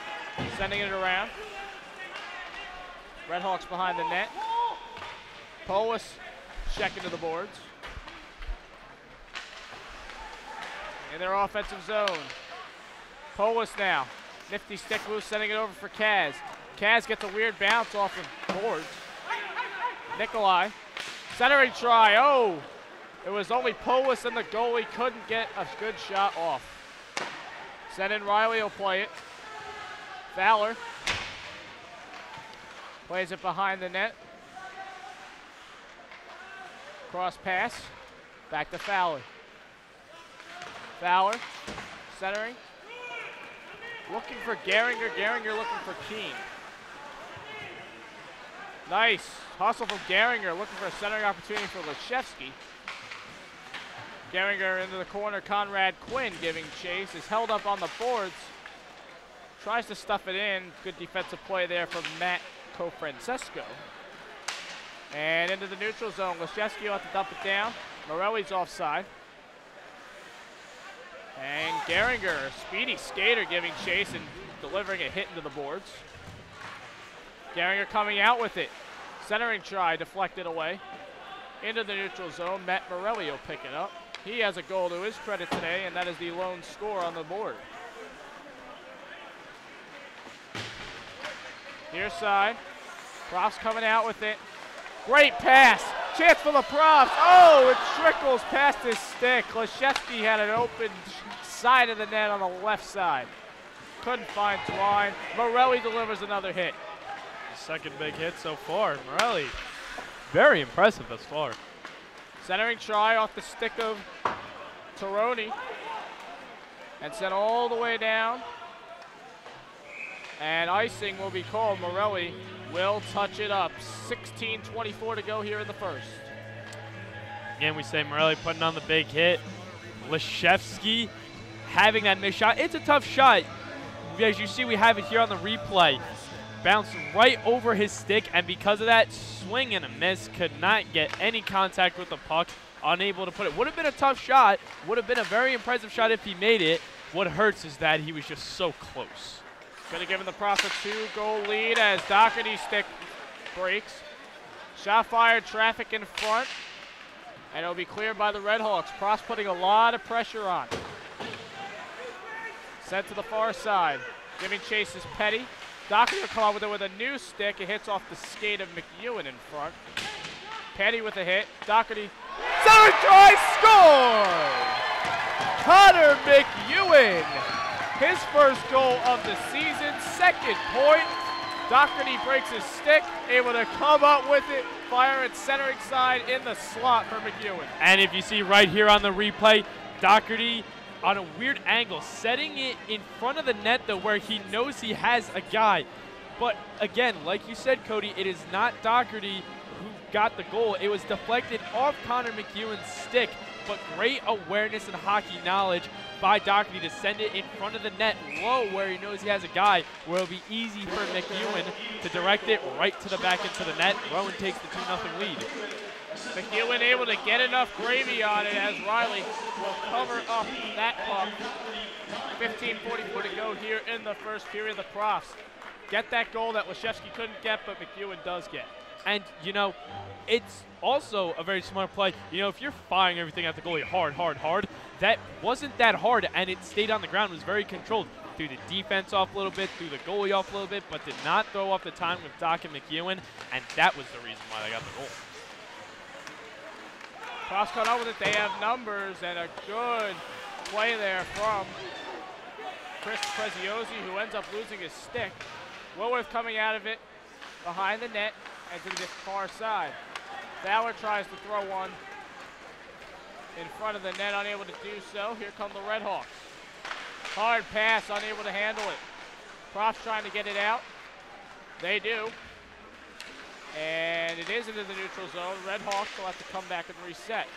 sending it around. Redhawks behind the net. Polis checking to the boards. In their offensive zone. Polis now. Nifty stick move, sending it over for Kaz. Kaz gets a weird bounce off of boards. Nikolai. Centering try. Oh! It was only Polis and the goalie couldn't get a good shot off. Send in Riley will play it. Fowler plays it behind the net. Cross pass. Back to Fowler. Fowler centering. Looking for Gehringer. Gehringer looking for Keene. Nice hustle from Gehringer. Looking for a centering opportunity for Leszewski. Gehringer into the corner. Conrad Quinn giving chase. Is held up on the boards. Tries to stuff it in. Good defensive play there from Matt Cofrancesco. And into the neutral zone. Leszewski will have to dump it down. Morelli's offside. And Gehringer, a speedy skater, giving chase and delivering a hit into the boards. Gehringer coming out with it. Centering try, deflected away. Into the neutral zone. Matt Morelli will pick it up. He has a goal to his credit today, and that is the lone score on the board. Near side. Profs coming out with it. Great pass. Chance for the Profs. Oh, it trickles past his stick. Leszewski had an open side of the net on the left side. Couldn't find Twine. Morelli delivers another hit. The second big hit so far. Morelli, very impressive thus far. Centering try off the stick of Taroni. And sent all the way down. And icing will be called. Morelli will touch it up. 16:24 to go here in the first. Again, we say Morelli putting on the big hit. Leszewski having that missed shot. It's a tough shot. As you see, we have it here on the replay. Bounced right over his stick, and because of that, swing and a miss. Could not get any contact with the puck. Unable to put it. Would have been a tough shot. Would have been a very impressive shot if he made it. What hurts is that he was just so close. Could have given the Profs a 2-goal lead as Doherty's stick breaks. Shot fired, traffic in front. And it'll be cleared by the Redhawks. Pross putting a lot of pressure on. Sent to the far side. Giving chase is Petty. Doherty will come out with it with a new stick. It hits off the skate of McEwen in front. Petty with a hit. Doherty. Center try, score! Connor McEwen. His first goal of the season. Second point. Doherty breaks his stick. Able to come up with it. Fire it centering side in the slot for McEwen. And if you see right here on the replay, Doherty on a weird angle, setting it in front of the net though where he knows he has a guy. But again, like you said, Cody, it is not Doherty who got the goal. It was deflected off Connor McEwen's stick, but great awareness and hockey knowledge by Doherty to send it in front of the net low where he knows he has a guy, where it'll be easy for McEwen to direct it right to the back into the net. Rowan takes the 2-0 lead. McEwen able to get enough gravy on it as Riley will cover up that puck. 15:44 to go here in the first period. The Profs get that goal that Leshevsky couldn't get, but McEwen does get. And, you know, it's also a very smart play. You know, if you're firing everything at the goalie hard, that wasn't that hard, and it stayed on the ground. It was very controlled. Threw the defense off a little bit, threw the goalie off a little bit, but did not throw off the time with Doc and McEwen, and that was the reason why they got the goal. Cross cut out with it. They have numbers, and a good play there from Chris Preziosi, who ends up losing his stick. Woolworth coming out of it behind the net and to the far side. Fowler tries to throw one in front of the net, unable to do so. Here come the Redhawks. Hard pass, unable to handle it. Profs trying to get it out. They do. And it is into the neutral zone. Redhawks will have to come back and reset.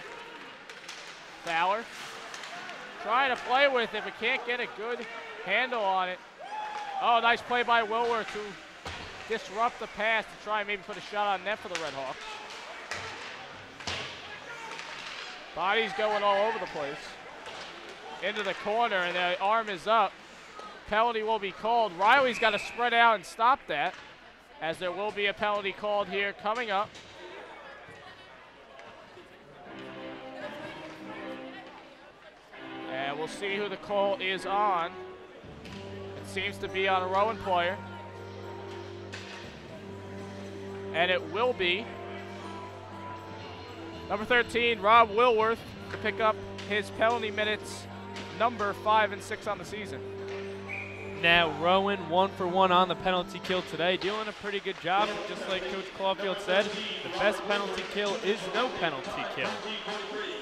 Fowler trying to play with it, but can't get a good handle on it. Oh, nice play by Woolworth to disrupt the pass to try and maybe put a shot on net for the Redhawks. Bodies going all over the place. Into the corner, and the arm is up. Penalty will be called. Riley's got to spread out and stop that, as there will be a penalty called here coming up. And we'll see who the call is on. It seems to be on a Rowan player. And it will be number 13, Rob Wilworth, to pick up his penalty minutes, number 5 and 6 on the season. Now Rowan 1 for 1 on the penalty kill today, doing a pretty good job. Just like Coach Clawfield said, the best penalty kill is no penalty kill.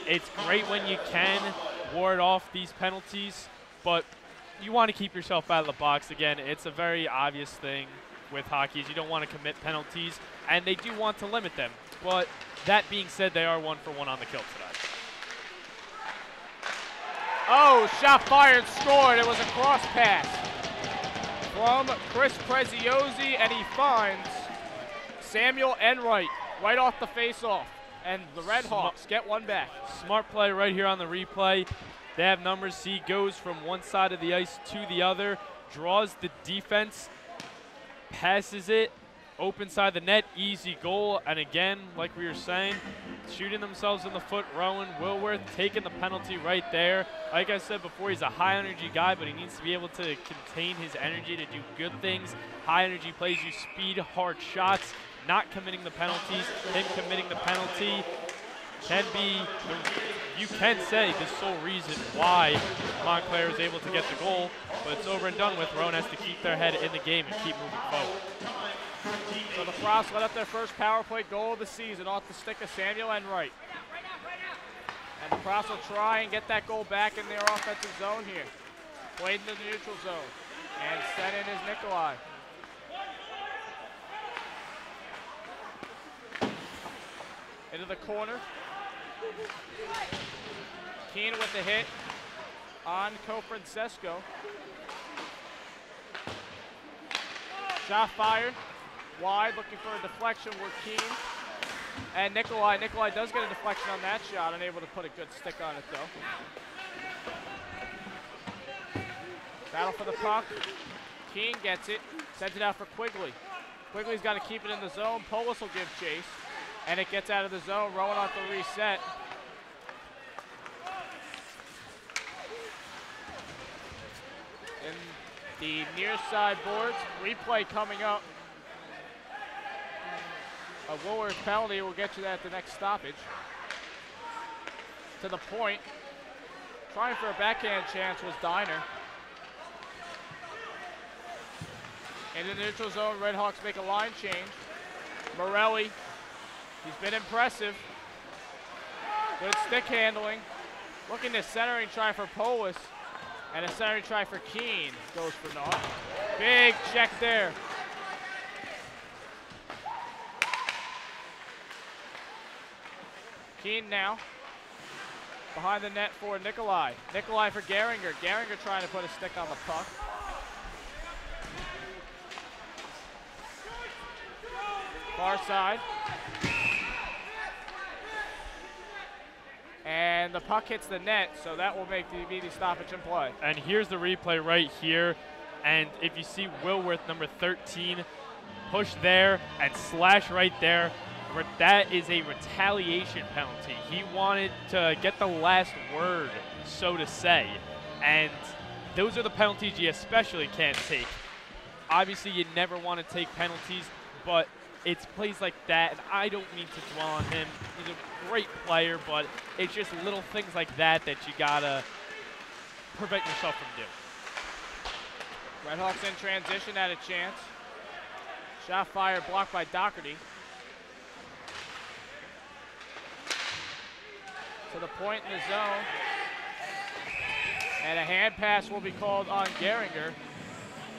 It's great when you can ward off these penalties, but you want to keep yourself out of the box. Again, it's a very obvious thing with hockey is you don't want to commit penalties, and they do want to limit them. But that being said, they are 1 for 1 on the kill today. Oh, shot fired, scored. It was a cross pass from Chris Preziosi, and he finds Samuel Enright right off the face-off. And the Redhawks get one back. Smart play right here on the replay. They have numbers. See, goes from one side of the ice to the other, draws the defense, passes it, open side the net, easy goal. And again, like we were saying, shooting themselves in the foot. Rowan Wilworth taking the penalty right there. Like I said before, he's a high-energy guy, but he needs to be able to contain his energy to do good things. High-energy plays you speed, hard shots, not committing the penalties. Him committing the penalty can be, you can say, the sole reason why Montclair is able to get the goal, but it's over and done with. Rowan has to keep their head in the game and keep moving forward. So the Frosts let up their first power play goal of the season off the stick of Samuel Enright. And the Frosts will try and get that goal back in their offensive zone here. Played into the neutral zone. And sent in is Nikolai. Into the corner. Keane with the hit on Cofrancesco. Shot fired. Wide, looking for a deflection with Keane. And Nikolai does get a deflection on that shot, unable to put a good stick on it though. Battle for the puck. Keane gets it, sends it out for Quigley. Quigley's got to keep it in the zone. Polis will give chase, and it gets out of the zone. Rowan off the reset. the near side boards. Replay coming up. A Woolworth penalty. We'll get you that at the next stoppage. To the point. Trying for a backhand chance was Diner. In the neutral zone, Red Hawks make a line change. Morelli, he's been impressive. Good stick handling. Looking to centering try for Polis. And a centering try for Keene. Goes for naught. Big check there. Keene now. Behind the net for Nikolai. Nikolai for Gehringer. Gehringer trying to put a stick on the puck. Far side. And the puck hits the net, so that will make the immediate stoppage in play. And here's the replay right here. And if you see Wilworth, number 13, push there and slash right there, that is a retaliation penalty. He wanted to get the last word, so to say. And those are the penalties you especially can't take. Obviously, you never want to take penalties, but it's plays like that, and I don't mean to dwell on him. He's a great player, but it's just little things like that that you gotta prevent yourself from doing. Redhawks in transition at a chance. Shot fired, blocked by Doherty. To the point in the zone. And a hand pass will be called on Gehringer.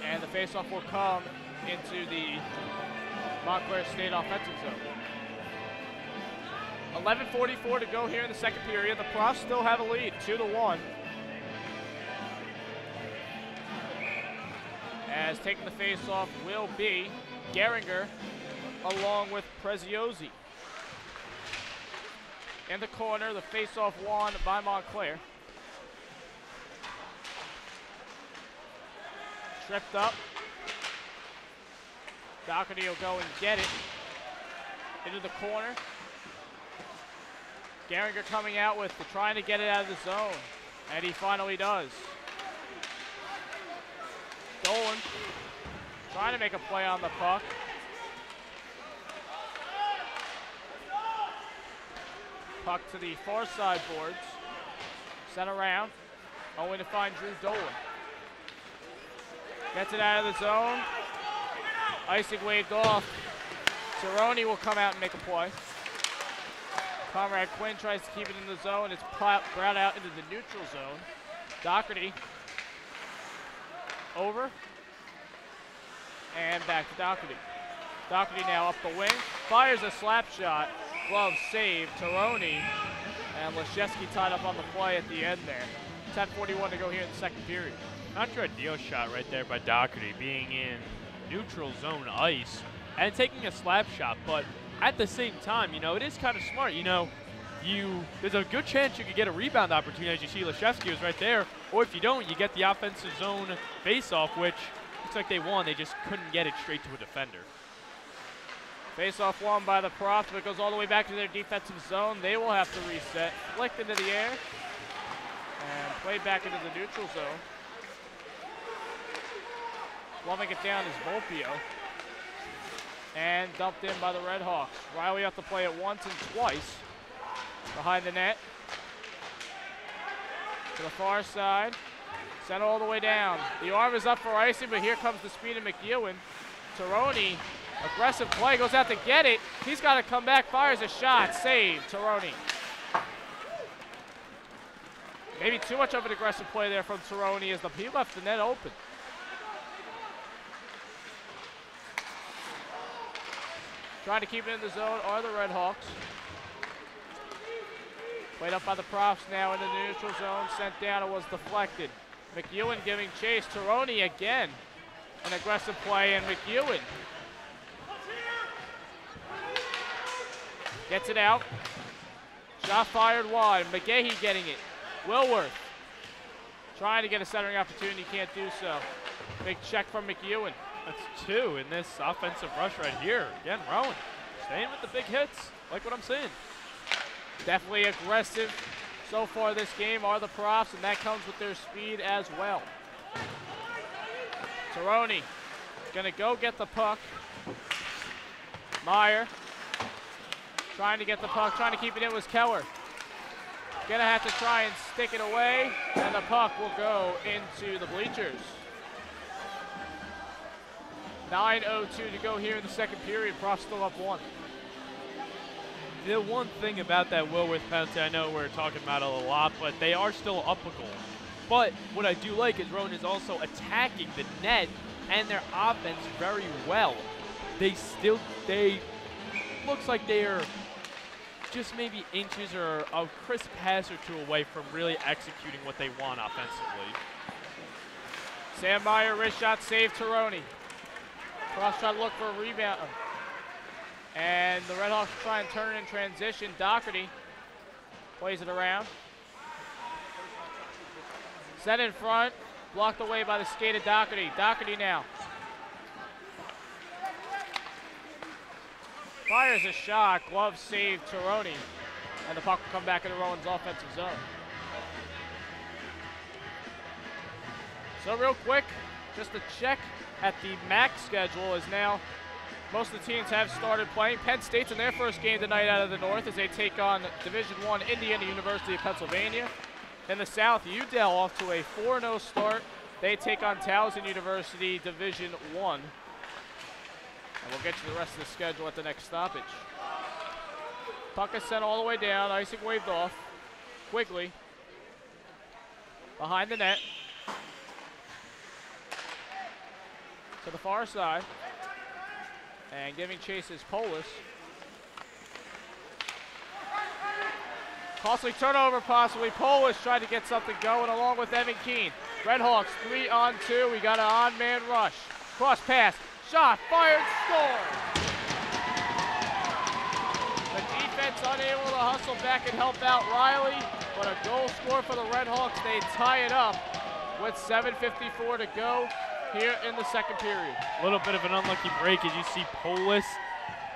And the faceoff will come into the Montclair State offensive zone. 11:44 to go here in the second period. The Profs still have a lead, 2-1. As taking the faceoff will be Gehringer along with Preziosi. In the corner, the faceoff won by Montclair. Tripped up. Doherty will go and get it. Into the corner. Gehringer coming out with trying to get it out of the zone. And he finally does. Dolan trying to make a play on the puck. Puck to the far side boards. Sent around. Only to find Drew Dolan. Gets it out of the zone. Icing waved off. Cerrone will come out and make a play. Conrad Quinn tries to keep it in the zone. It's brought out into the neutral zone. Doherty. Over. And back to Doherty. Doherty now up the wing. Fires a slap shot. Glove save. Taroni. And Leszewski tied up on the play at the end there. 10:41 to go here in the second period. Not sure ideal shot right there by Doherty, being in neutral zone ice and taking a slap shot, but at the same time, you know, it is kind of smart. You know, there's a good chance you could get a rebound opportunity, as you see Leszewski was right there, or if you don't, you get the offensive zone face-off, which looks like they won. They just couldn't get it straight to a defender. Face-off won by the Profs, but it goes all the way back to their defensive zone. They will have to reset. Flicked into the air and played back into the neutral zone. Loving it down is Volpio. And dumped in by the Red Hawks. Riley up to play it once and twice. Behind the net. To the far side. Sent all the way down. The arm is up for icing, but here comes the speed of McEwen. Taroni, aggressive play, goes out to get it. He's got to come back, fires a shot. Save, Taroni. Maybe too much of an aggressive play there from Taroni as he left the net open. Trying to keep it in the zone are the Red Hawks. Played up by the Profs now in the neutral zone. Sent down, it was deflected. McEwen giving chase. Taroni again. An aggressive play, and McEwen gets it out. Shot fired wide. McGahey getting it. Wilworth trying to get a centering opportunity, can't do so. Big check from McEwen. That's two in this offensive rush right here. Again, Rowan staying with the big hits. Like what I'm saying. Definitely aggressive so far this game are the Profs, and that comes with their speed as well. Taroni gonna go get the puck. Meyer trying to get the puck, trying to keep it in was Keller. Gonna have to try and stick it away, and the puck will go into the bleachers. 9:02 to go here in the second period. Profs still up 1. The one thing about that Wilworth penalty, I know we're talking about it a lot, but they are still up a goal. But what I do like is Rowan is also attacking the net and their offense very well. They looks like they are just maybe inches or a crisp pass or two away from really executing what they want offensively. Sam Meyer, wrist shot, save Taroni. Cross try to look for a rebound. And the Redhawks try and turn it in transition. Doherty plays it around. Set in front, blocked away by the skate of Doherty. Doherty now. Fires a shot, glove save Taroni. And the puck will come back into Rowan's offensive zone. So real quick, just a check at the MAC schedule is now most of the teams have started playing. Penn State's in their first game tonight out of the North as they take on Division I Indiana University of Pennsylvania. In the South, Udell off to a 4-0 start. They take on Towson University Division I. And we'll get you the rest of the schedule at the next stoppage. Puck is sent all the way down, icing waved off. Quigley behind the net. To the far side. And giving chase is Polis. Costly turnover possibly. Polis tried to get something going along with Evan Keene. Redhawks 3-on-2. We got an on-man rush. Cross pass. Shot. Fired. Score. The defense unable to hustle back and help out Riley. But a goal score for the Redhawks. They tie it up with 7:54 to go here in the second period. A little bit of an unlucky break as you see Polis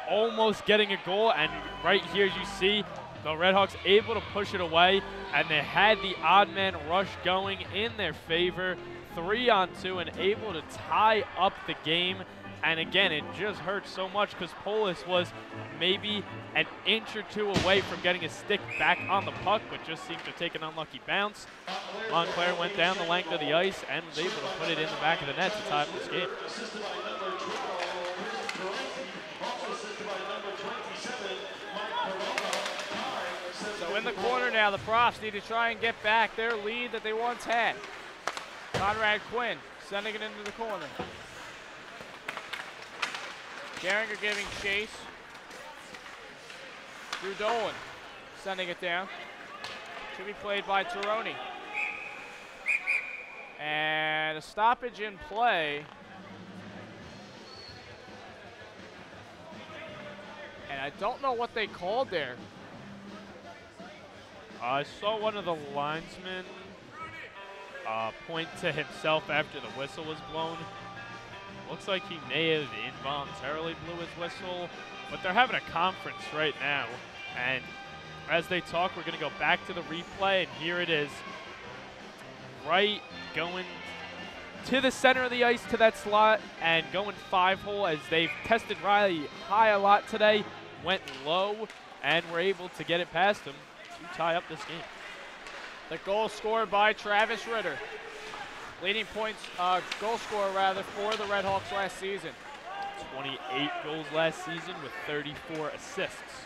almost getting a goal, and right here you see the Redhawks able to push it away, and they had the odd man rush going in their favor, 3-on-2, and able to tie up the game. And again, it just hurts so much because Polis was maybe an inch or two away from getting his stick back on the puck, but just seemed to take an unlucky bounce. Montclair went down the length of the ice and was able to put it in the back of the net to tie up this game. So in the corner now, the Profs need to try and get back their lead that they once had. Conrad Quinn sending it into the corner. Geringer giving chase. Drew Dolan sending it down. Should be played by Taroni. And a stoppage in play. And I don't know what they called there. I saw one of the linesmen point to himself after the whistle was blown. Looks like he may have involuntarily blew his whistle, but they're having a conference right now. And as they talk, we're going to go back to the replay, and here it is. Right going to the center of the ice to that slot and going 5-hole as they've tested Riley high a lot today, went low, and were able to get it past him to tie up this game. The goal scored by Travis Ritter. Leading points, goal scorer rather, for the Redhawks last season. 28 goals last season with 34 assists.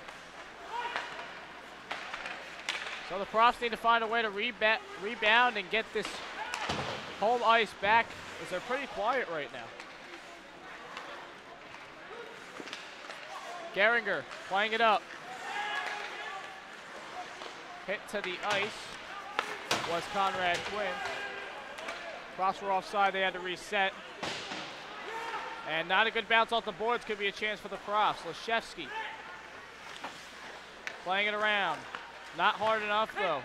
So the Profs need to find a way to rebound and get this home ice back, as they're pretty quiet right now. Geringer playing it up. Hit to the ice was Conrad Quinn. Profs were offside, they had to reset. And not a good bounce off the boards, could be a chance for the Profs. Leshevsky playing it around. Not hard enough though.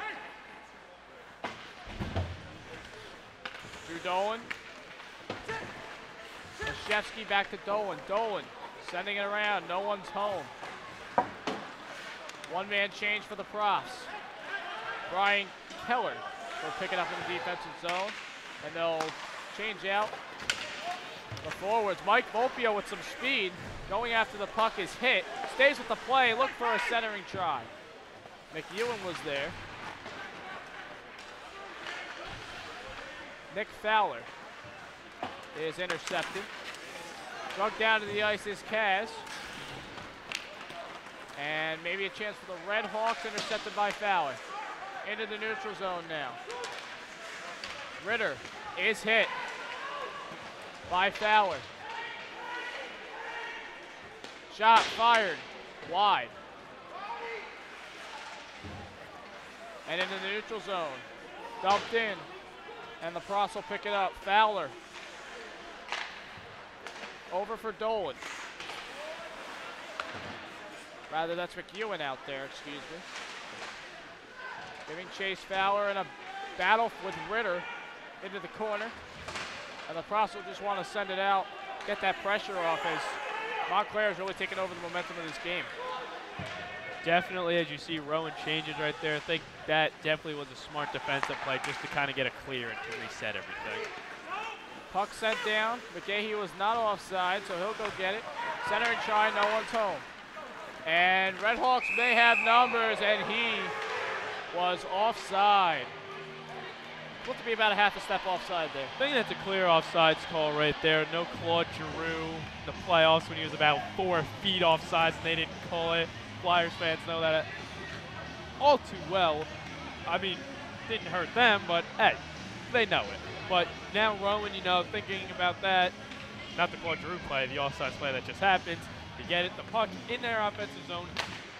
Drew Dolan. Leshevsky back to Dolan. Dolan sending it around, no one's home. One-man change for the Profs. Brian Keller will pick it up in the defensive zone. And they'll change out The forwards, Mike Volpio with some speed, going after the puck is hit, stays with the play, look for a centering try. McEwen was there. Nick Fowler is intercepted. Drug down to the ice is Kaz. And maybe a chance for the Red Hawks, intercepted by Fowler. Into the neutral zone now. Ritter is hit by Fowler. Shot fired wide. And into the neutral zone. Dumped in. And the Pross will pick it up. Fowler. Over for Dolan. Rather, that's McEwen out there, excuse me. Giving chase Fowler in a battle with Ritter into the corner. And the Pross will just want to send it out, get that pressure off as Montclair is really taking over the momentum of this game. Definitely, as you see Rowan changes right there, I think that definitely was a smart defensive play just to kind of get a clear and to reset everything. Puck sent down. McGahee was not offside, so he'll go get it. Center and try, no one's home. And Red Hawks may have numbers, and he was offside. Looked to be about a half a step offside there. I think that's a clear offsides call right there. No Claude Giroux in the playoffs when he was about 4 feet offsides and they didn't call it. Flyers fans know that all too well. I mean, didn't hurt them, but hey, they know it. But now Rowan, you know, thinking about that, not the Claude Giroux play, the offsides play that just happened. To get it, the puck in their offensive zone,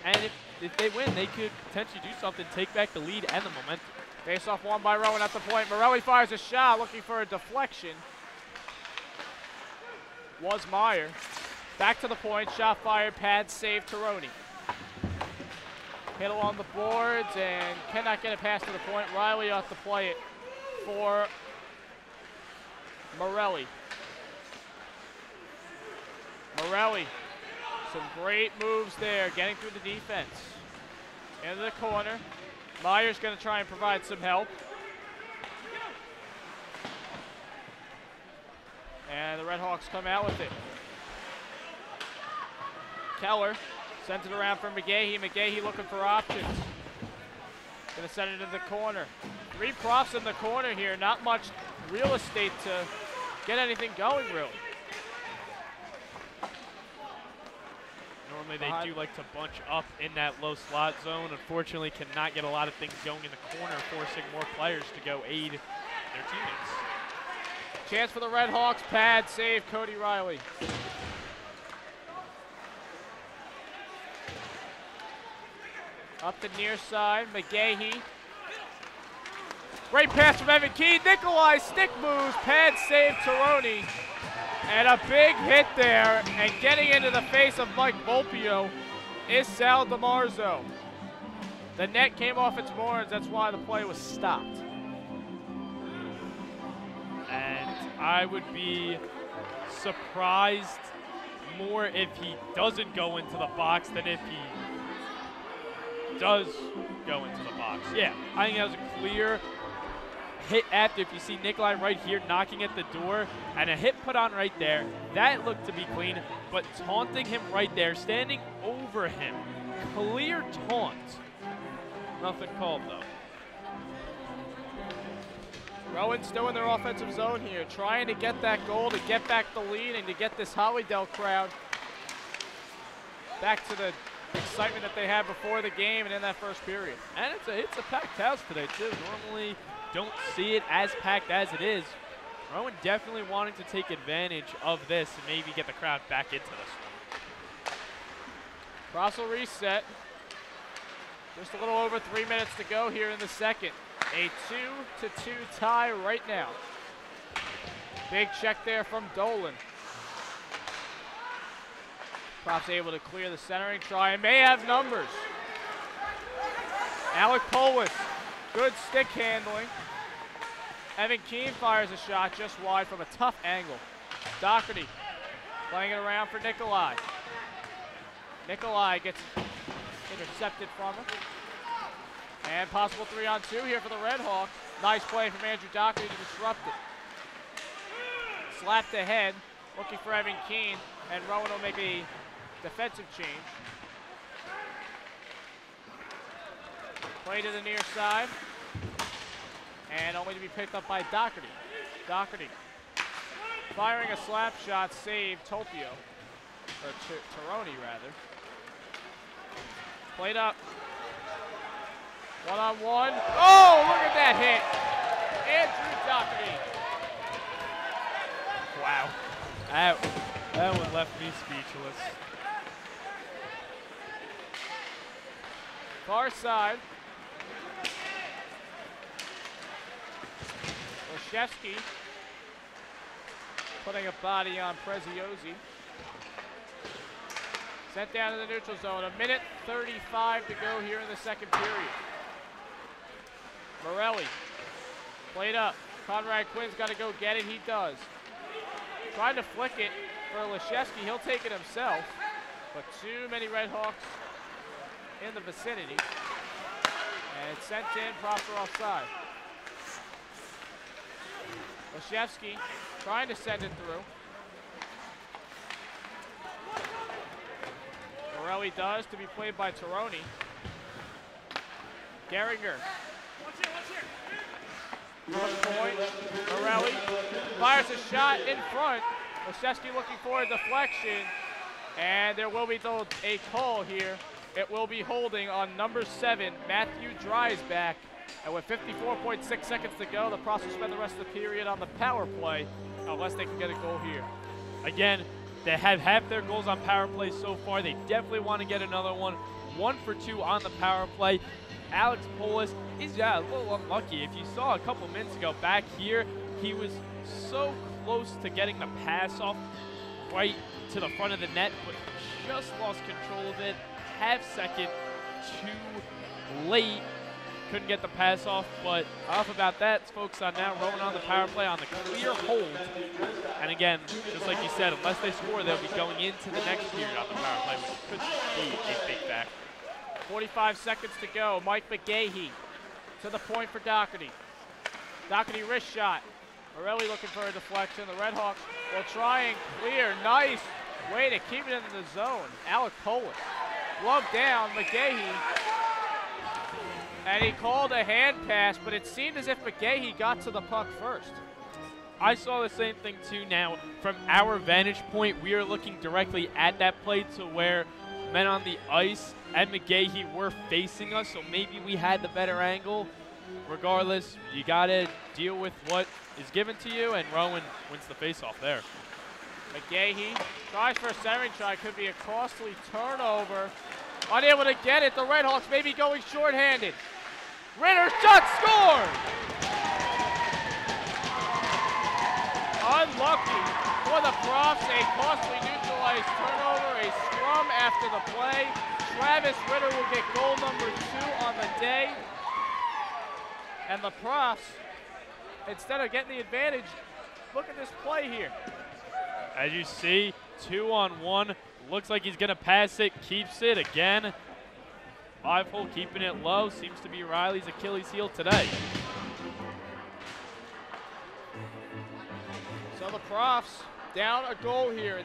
and if they win, they could potentially do something, take back the lead and the momentum. Face off one by Rowan at the point. Morelli fires a shot, looking for a deflection. Was Meyer. Back to the point, shot fired, pad save, Taroni. Hit along the boards and cannot get it past to the point. Riley ought to play it for Morelli. Morelli. Some great moves there, getting through the defense. Into the corner. Meyer's going to try and provide some help. And the Red Hawks come out with it. Keller sent it around for McGahee. McGahee looking for options. Going to send it into the corner. 3 props in the corner here. Not much real estate to get anything going, really. Normally they do like to bunch up in that low slot zone. Unfortunately, cannot get a lot of things going in the corner, forcing more players to go aid their teammates. Chance for the Red Hawks, pad save, Cody Riley. Up the near side, McGahee. Great pass from Evan Key. Nikolai stick moves, pad save, Taroni. And a big hit there, and getting into the face of Mike Volpio is Sal DiMarzo. The net came off its boards, that's why the play was stopped. And I would be surprised more if he doesn't go into the box than if he does go into the box. Yeah, I think that was a clear hit after. If you see Nikolai right here knocking at the door and a hit put on right there, that looked to be clean, but taunting him right there, standing over him, clear taunt. Nothing called though. Rowan still in their offensive zone here, trying to get that goal, to get back the lead, and to get this Hollydale crowd back to the excitement that they had before the game and in that first period. And it's a packed house today too. Normally don't see it as packed as it is. Rowan definitely wanting to take advantage of this and maybe get the crowd back into this one. Cross will reset. Just a little over 3 minutes to go here in the second. A 2-2 tie right now. Big check there from Dolan. Props able to clear the centering try and may have numbers. Alec Polis, good stick handling. Evan Keane fires a shot just wide from a tough angle. Doherty playing it around for Nikolai. Nikolai gets intercepted from him. And possible 3-on-2 here for the Red Hawks. Nice play from Andrew Doherty to disrupt it. Slapped ahead looking for Evan Keane, and Rowan will make a defensive change. Play to the near side, and only to be picked up by Doherty. Doherty firing a slap shot, save Topio, or Tironi rather. Played up. One-on-one. Oh, look at that hit. Andrew Doherty. Wow. That one left me speechless. Far side. Olszewski putting a body on Preziosi. Sent down to the neutral zone. 1:35 to go here in the second period. Morelli played up. Conrad Quinn's got to go get it. He does. Trying to flick it for Olszewski. He'll take it himself. But too many Red Hawks in the vicinity. And it's sent in. Props are offside. Olszewski trying to send it through. Morelli does, to be played by Tironi. Geringer. Point. Morelli fires a shot in front. Olszewski looking for a deflection. And there will be a call here. It will be holding on number 7, Matthew Dreisbach. And with 54.6 seconds to go, the Profs will spend the rest of the period on the power play unless they can get a goal here. Again, they have half their goals on power play so far. They definitely want to get another one. 1 for 2 on the power play. Alex Polis is a little unlucky. If you saw a couple minutes ago back here, he was so close to getting the pass off right to the front of the net, but just lost control of it. Half second too late. Couldn't get the pass off, but enough about that. Let's focus on now Rowan on the power play on the clear hold. And again, just like you said, unless they score, they'll be going into the next period on the power play, which could be a big factor. 45 seconds to go. Mike McGahee to the point for Doherty. Doherty wrist shot. Morelli looking for a deflection. The Red Hawks will try and clear. Nice way to keep it in the zone. Alec Polis. Glove down, McGahee. And he called a hand pass, but it seemed as if McGahee got to the puck first. I saw the same thing too. Now, from our vantage point, we are looking directly at that play to where men on the ice and McGahee were facing us, so maybe we had the better angle. Regardless, you got to deal with what is given to you, and Rowan wins the faceoff there. McGahee tries for a centering try. Could be a costly turnover. Unable to get it. The Red Hawks may be going shorthanded. Ritter shot scored! Unlucky for the Profs. A costly neutralized turnover. A scrum after the play. Travis Ritter will get goal number 2 on the day. And the Profs, instead of getting the advantage, look at this play here. As you see, 2-on-1. Looks like he's going to pass it, keeps it again. 5-hole, keeping it low. Seems to be Riley's Achilles heel today. So the Profs down a goal here.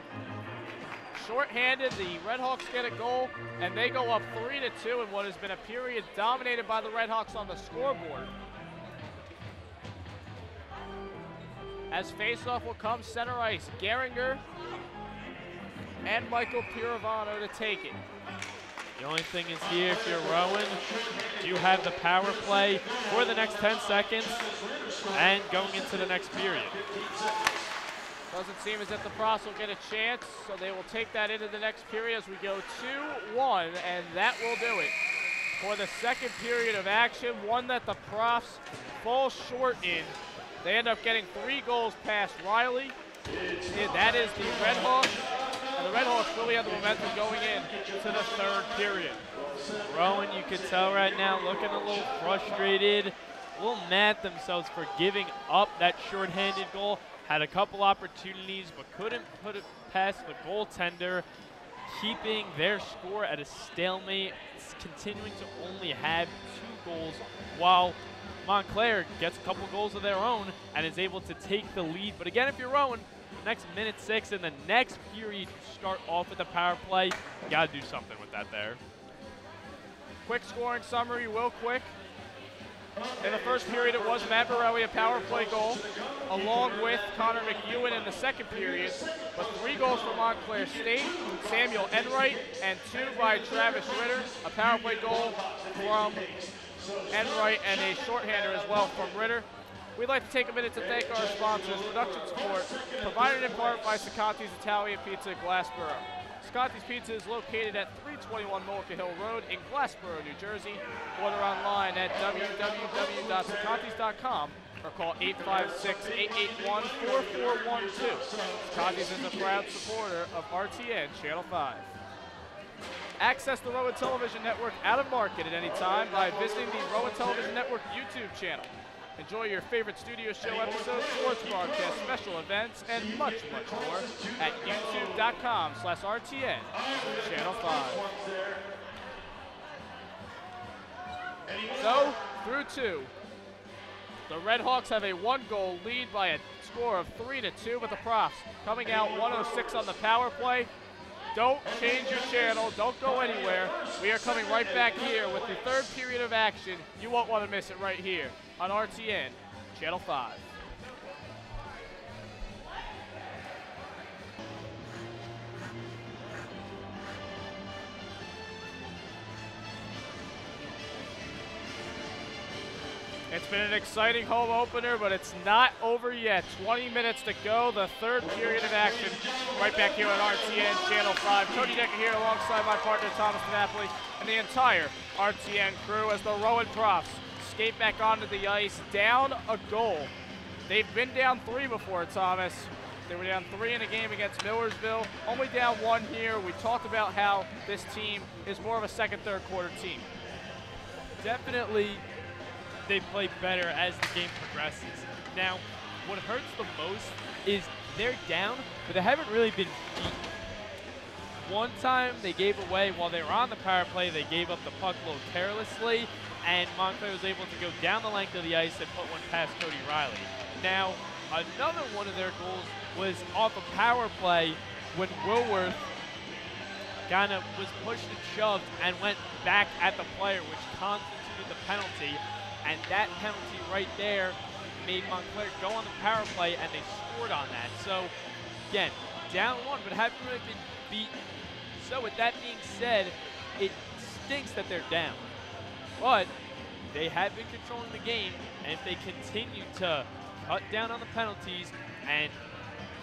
Short-handed, the Red Hawks get a goal, and they go up 3-2 in what has been a period dominated by the Red Hawks on the scoreboard. As faceoff will come center ice, Geringer and Michael Pirovano to take it. The only thing is here, if you're Rowan, you have the power play for the next 10 seconds and going into the next period. Doesn't seem as if the Profs will get a chance, so they will take that into the next period as we go 2-1, and that will do it for the second period of action, one that the Profs fall short in. They end up getting 3 goals past Riley. That is the Red Hawks. And the Red Hawks really have the momentum going into the third period. Rowan, you can tell right now, looking a little frustrated, a little mad at themselves for giving up that shorthanded goal. Had a couple opportunities, but couldn't put it past the goaltender, keeping their score at a stalemate, continuing to only have 2 goals, while Montclair gets a couple goals of their own and is able to take the lead. But again, if you're Rowan, next minute 6 in the next period, you start off with the power play. You got to do something with that there. Quick scoring summary, real quick. In the first period, it was Matt Borelli, a power play goal, along with Connor McEwen in the second period. But 3 goals from Montclair State, Samuel Enright, and 2 by Travis Ritter. A power play goal from Enright and a shorthander as well from Ritter. We'd like to take a minute to thank our sponsors, production support, provided in part by Ciccotti's Italian Pizza, Glassboro. Ciccotti's Pizza is located at 321 Mullica Hill Road in Glassboro, New Jersey. Order online at www.ciccottis.com or call 856-881-4412. Ciccotti's is a proud supporter of RTN Channel 5. Access the Rowan Television Network out of market at any time by visiting the Rowan Television Network YouTube channel. Enjoy your favorite studio show episodes, sports broadcasts, special events, and much, much more at youtube.com/RTN Channel 5. So, through 2, the Red Hawks have a 1-goal lead by a score of 3-2, but the Profs coming out 106 on the power play. Don't change your channel. Don't go anywhere. We are coming right back here with the 3rd period of action. You won't want to miss it right here on RTN Channel 5. It's been an exciting home opener, but it's not over yet. 20 minutes to go, the 3rd period of action. Right back here on RTN Channel 5. Cody Decker here alongside my partner Thomas DiNapoli and the entire RTN crew as the Rowan Profs skate back onto the ice, down a goal. They've been down 3 before, Thomas. They were down 3 in a game against Millersville, only down 1 here. We talked about how this team is more of a second, third quarter team. Definitely they play better as the game progresses. Now, what hurts the most is they're down, but they haven't really been beat. One time they gave away, while they were on the power play, they gave up the puck a little carelessly, and Montclair was able to go down the length of the ice and put one past Cody Riley. Now, another one of their goals was off a power play when Wilworth kind of was pushed and shoved and went back at the player, which constituted the penalty. And that penalty right there made Montclair go on the power play, and they scored on that. So, again, down 1, but haven't really been beaten. So, with that being said, it stinks that they're down. But they have been controlling the game, and if they continue to cut down on the penalties and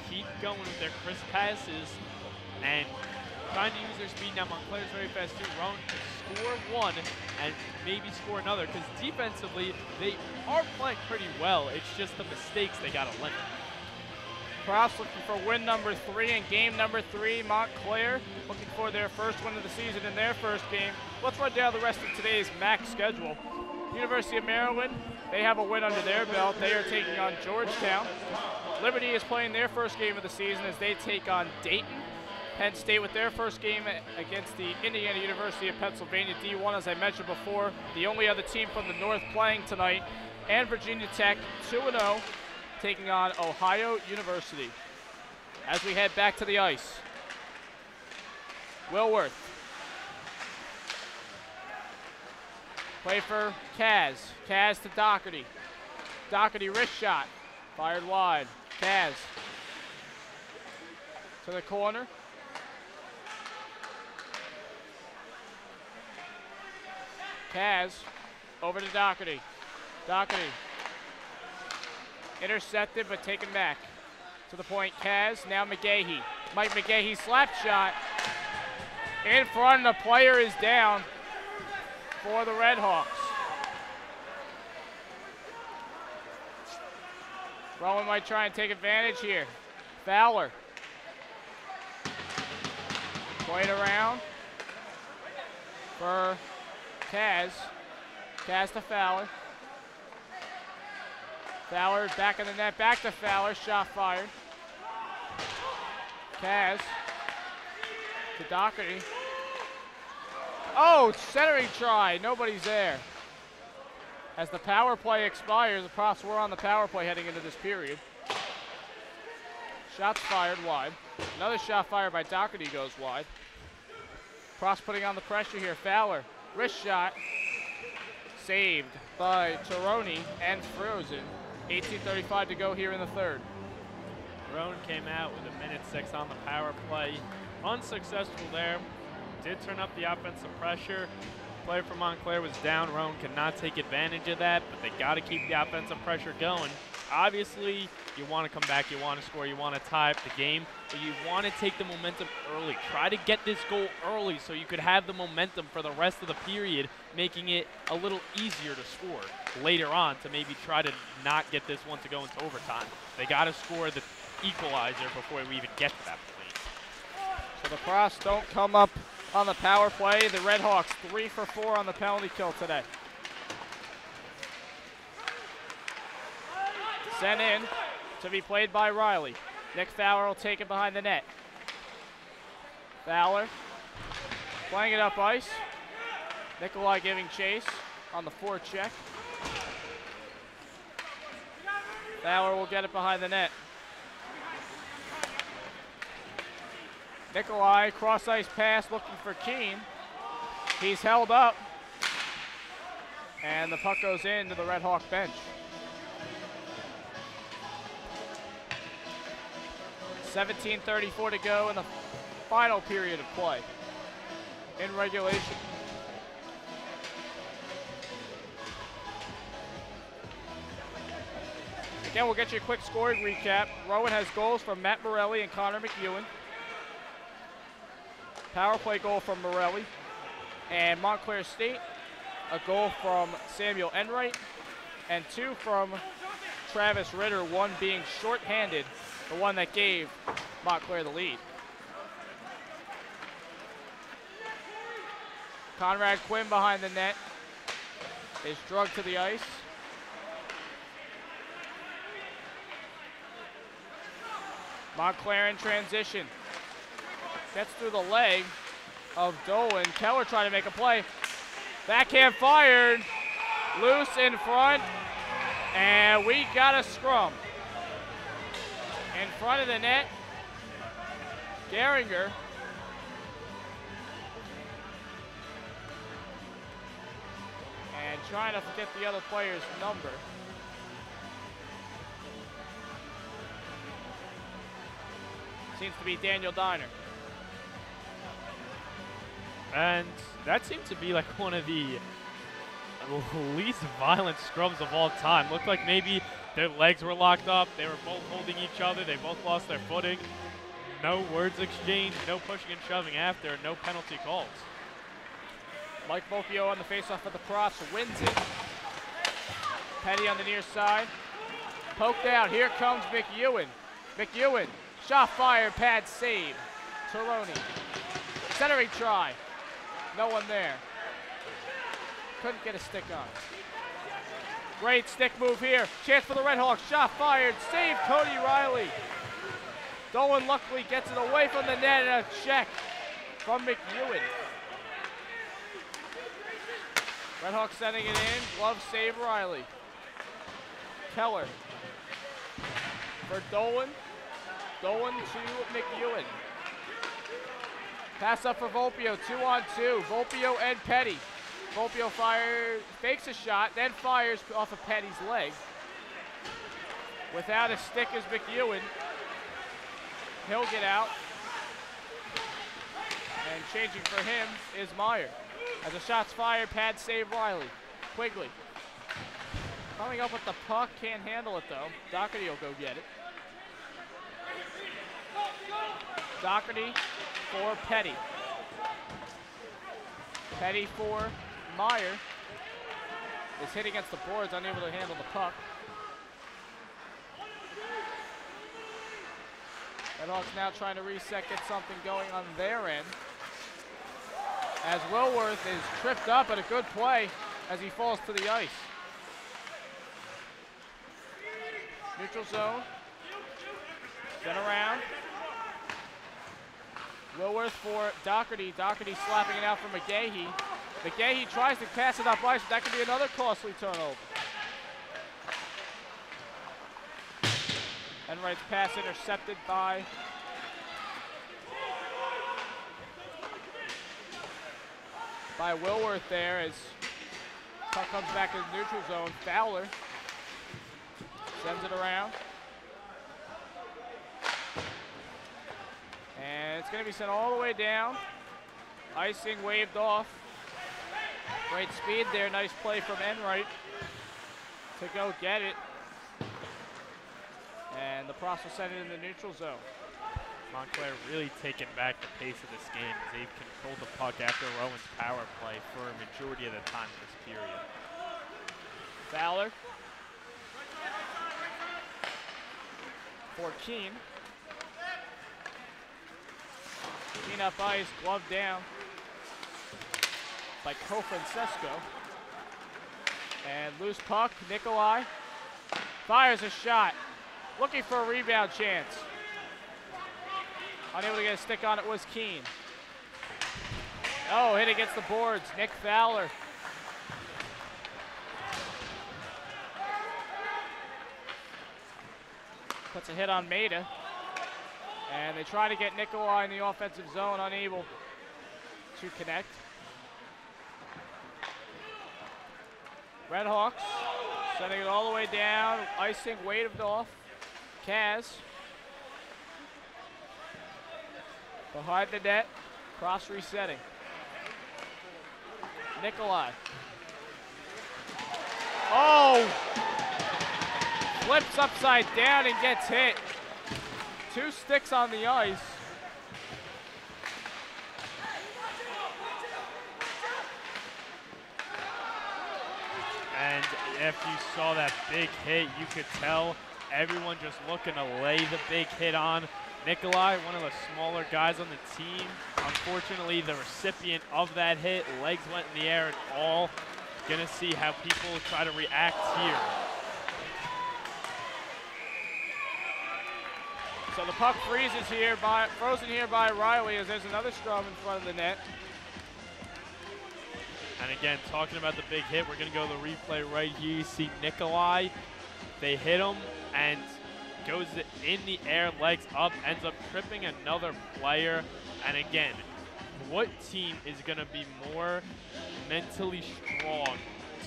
keep going with their crisp passes and trying to use their speed. Now Montclair's very fast too. Rowan can score 1 and maybe score another, because defensively they are playing pretty well. It's just the mistakes they got to limit. Profs looking for win number 3 in game number 3. Montclair looking for their first win of the season in their first game. Let's run down the rest of today's MAC schedule. University of Maryland, they have a win under their belt. They are taking on Georgetown. Liberty is playing their first game of the season as they take on Dayton. Penn State with their first game against the Indiana University of Pennsylvania D1, as I mentioned before, the only other team from the North playing tonight. And Virginia Tech 2-0, taking on Ohio University. As we head back to the ice, Wilworth. Play for Kaz. Kaz to Doherty. Doherty wrist shot. Fired wide. Kaz to the corner. Kaz over to Doherty. Doherty intercepted but taken back. To the point, Kaz, now McGahee. Mike McGahee slap shot. In front, the player is down for the Red Hawks. Rowan might try and take advantage here. Fowler. Played around for Kaz. Kaz to Fowler. Fowler back in the net, back to Fowler, shot fired. Kaz to Doherty. Oh, centering try, nobody's there. As the power play expires, the Profs were on the power play heading into this period. Shots fired wide. Another shot fired by Doherty goes wide. Cross putting on the pressure here. Fowler, wrist shot. Saved by Taroni and frozen. 18:35 to go here in the third. Rowan came out with 1:06 on the power play. Unsuccessful there. Did turn up the offensive pressure. Player from Montclair was down. Rowan could not take advantage of that, but they got to keep the offensive pressure going. Obviously, you want to come back, you want to score, you want to tie up the game, but you want to take the momentum early. Try to get this goal early so you could have the momentum for the rest of the period, making it a little easier to score later on to maybe try to not get this one to go into overtime. They got to score the equalizer before we even get to that point. So the Profs don't come up on the power play. The Red Hawks 3 for 4 on the penalty kill today. Sent in to be played by Riley. Nick Fowler will take it behind the net. Fowler playing it up ice. Nikolai giving chase on the forecheck. Fowler will get it behind the net. Nikolai, cross ice pass looking for Keene. He's held up. And the puck goes into the Red Hawk bench. 17:34 to go in the final period of play in regulation. Again, we'll get you a quick scoring recap. Rowan has goals from Matt Morelli and Connor McEwen. Power play goal from Morelli. And Montclair State, a goal from Samuel Enright, and 2 from Travis Ritter, one being shorthanded, the one that gave Montclair the lead. Conrad Quinn behind the net is drugged to the ice. Montclair in transition. Gets through the leg of Dolan. Keller trying to make a play. Backhand fired. Loose in front. And we got a scrum. In front of the net, Gehringer. And trying to get the other player's number. Seems to be Daniel Diner. And that seemed to be like one of the least violent scrums of all time. Looked like maybe their legs were locked up. They were both holding each other. They both lost their footing. No words exchanged, no pushing and shoving after, no penalty calls. Mike Volpio on the faceoff for the Profs, wins it. Petty on the near side. Poked out, here comes McEwen. McEwen, shot fired, pad save. Taroni, centering try. No one there. Couldn't get a stick on. Great stick move here. Chance for the Red Hawks. Shot fired. Save Cody Riley. Dolan luckily gets it away from the net and a check from McEwen. Red Hawks sending it in. Glove save Riley. Keller for Dolan. Dolan to McEwen. Pass up for Volpio, 2-on-2. Volpio and Petty. Volpio fakes a shot, then fires off of Petty's leg. Without a stick is McEwen. He'll get out. And changing for him is Meyer. As the shot's fired, pad save Riley. Quigley. Coming up with the puck, can't handle it though. Doherty will go get it. Doherty for Petty. Petty for Meyer. Is hit against the boards, unable to handle the puck. Red Hawks now trying to reset, get something going on their end. As Wilworth is tripped up, but a good play as he falls to the ice. Neutral zone. Sent around. Wilworth for Doherty. Doherty slapping it out for McGahee. McGahee tries to pass it up ice, but that could be another costly turnover. Enright's pass intercepted by Wilworth there as puck comes back in the neutral zone. Fowler sends it around. And it's going to be sent all the way down. Icing waved off. Great speed there. Nice play from Enright to go get it. And the Profs will send it in the neutral zone. Montclair really taking back the pace of this game as they've controlled the puck after Rowan's power play for a majority of the time in this period. Fowler for Keene. Keene up ice, glove down by Cofrancesco. And loose puck, Nikolai fires a shot, looking for a rebound chance. Unable to get a stick on it was Keene. Oh, hit against the boards, Nick Fowler. Puts a hit on Maida. And they try to get Nikolai in the offensive zone, unable to connect. Redhawks sending it all the way down. Icing waved off. Kaz behind the net. Cross resetting. Nikolai. Oh! Flips upside down and gets hit. 2 sticks on the ice. And if you saw that big hit, you could tell everyone just looking to lay the big hit on Nikolai, one of the smaller guys on the team. Unfortunately, the recipient of that hit, legs went in the air at all. Gonna see how people try to react here. So the puck frozen here by Riley as there's another scrum in front of the net. And again, talking about the big hit, we're gonna go to the replay right here. You see Nikolai, they hit him and goes in the air, legs up, ends up tripping another player. And again, what team is gonna be more mentally strong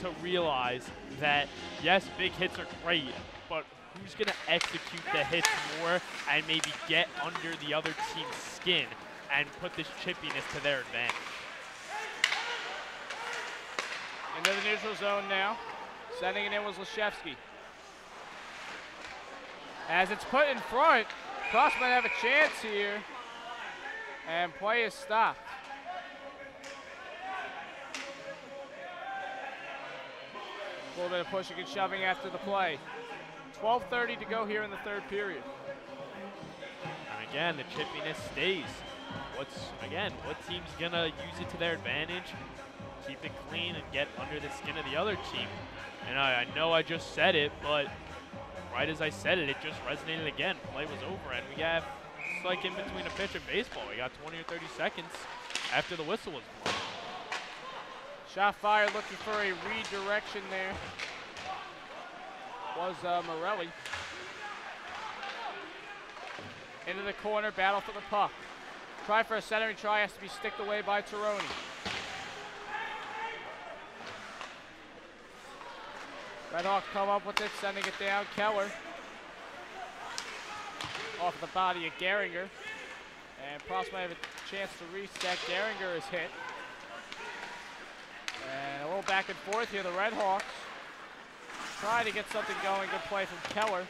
to realize that, yes, big hits are great, but who's gonna execute the hits more and maybe get under the other team's skin and put this chippiness to their advantage? Into the neutral zone now. Sending it in was Leshevsky. As it's put in front, Cross might have a chance here. And play is stopped. A little bit of pushing and shoving after the play. 12:30 to go here in the third period. And again, the chippiness stays. What team's gonna use it to their advantage? Keep it clean and get under the skin of the other team. And I know I just said it, but right as I said it, it just resonated again. Play was over, and we have, it's like in between a pitch and baseball. We got 20 or 30 seconds after the whistle was blown. Shot fired, looking for a redirection there. Was Morelli. Into the corner, battle for the puck. Try for a centering try, has to be sticked away by Tironi. Redhawks come up with it, sending it down. Keller off the body of Geringer. And Prost might have a chance to reset. Geringer is hit. And a little back and forth here. The Redhawks try to get something going. Good play from Keller.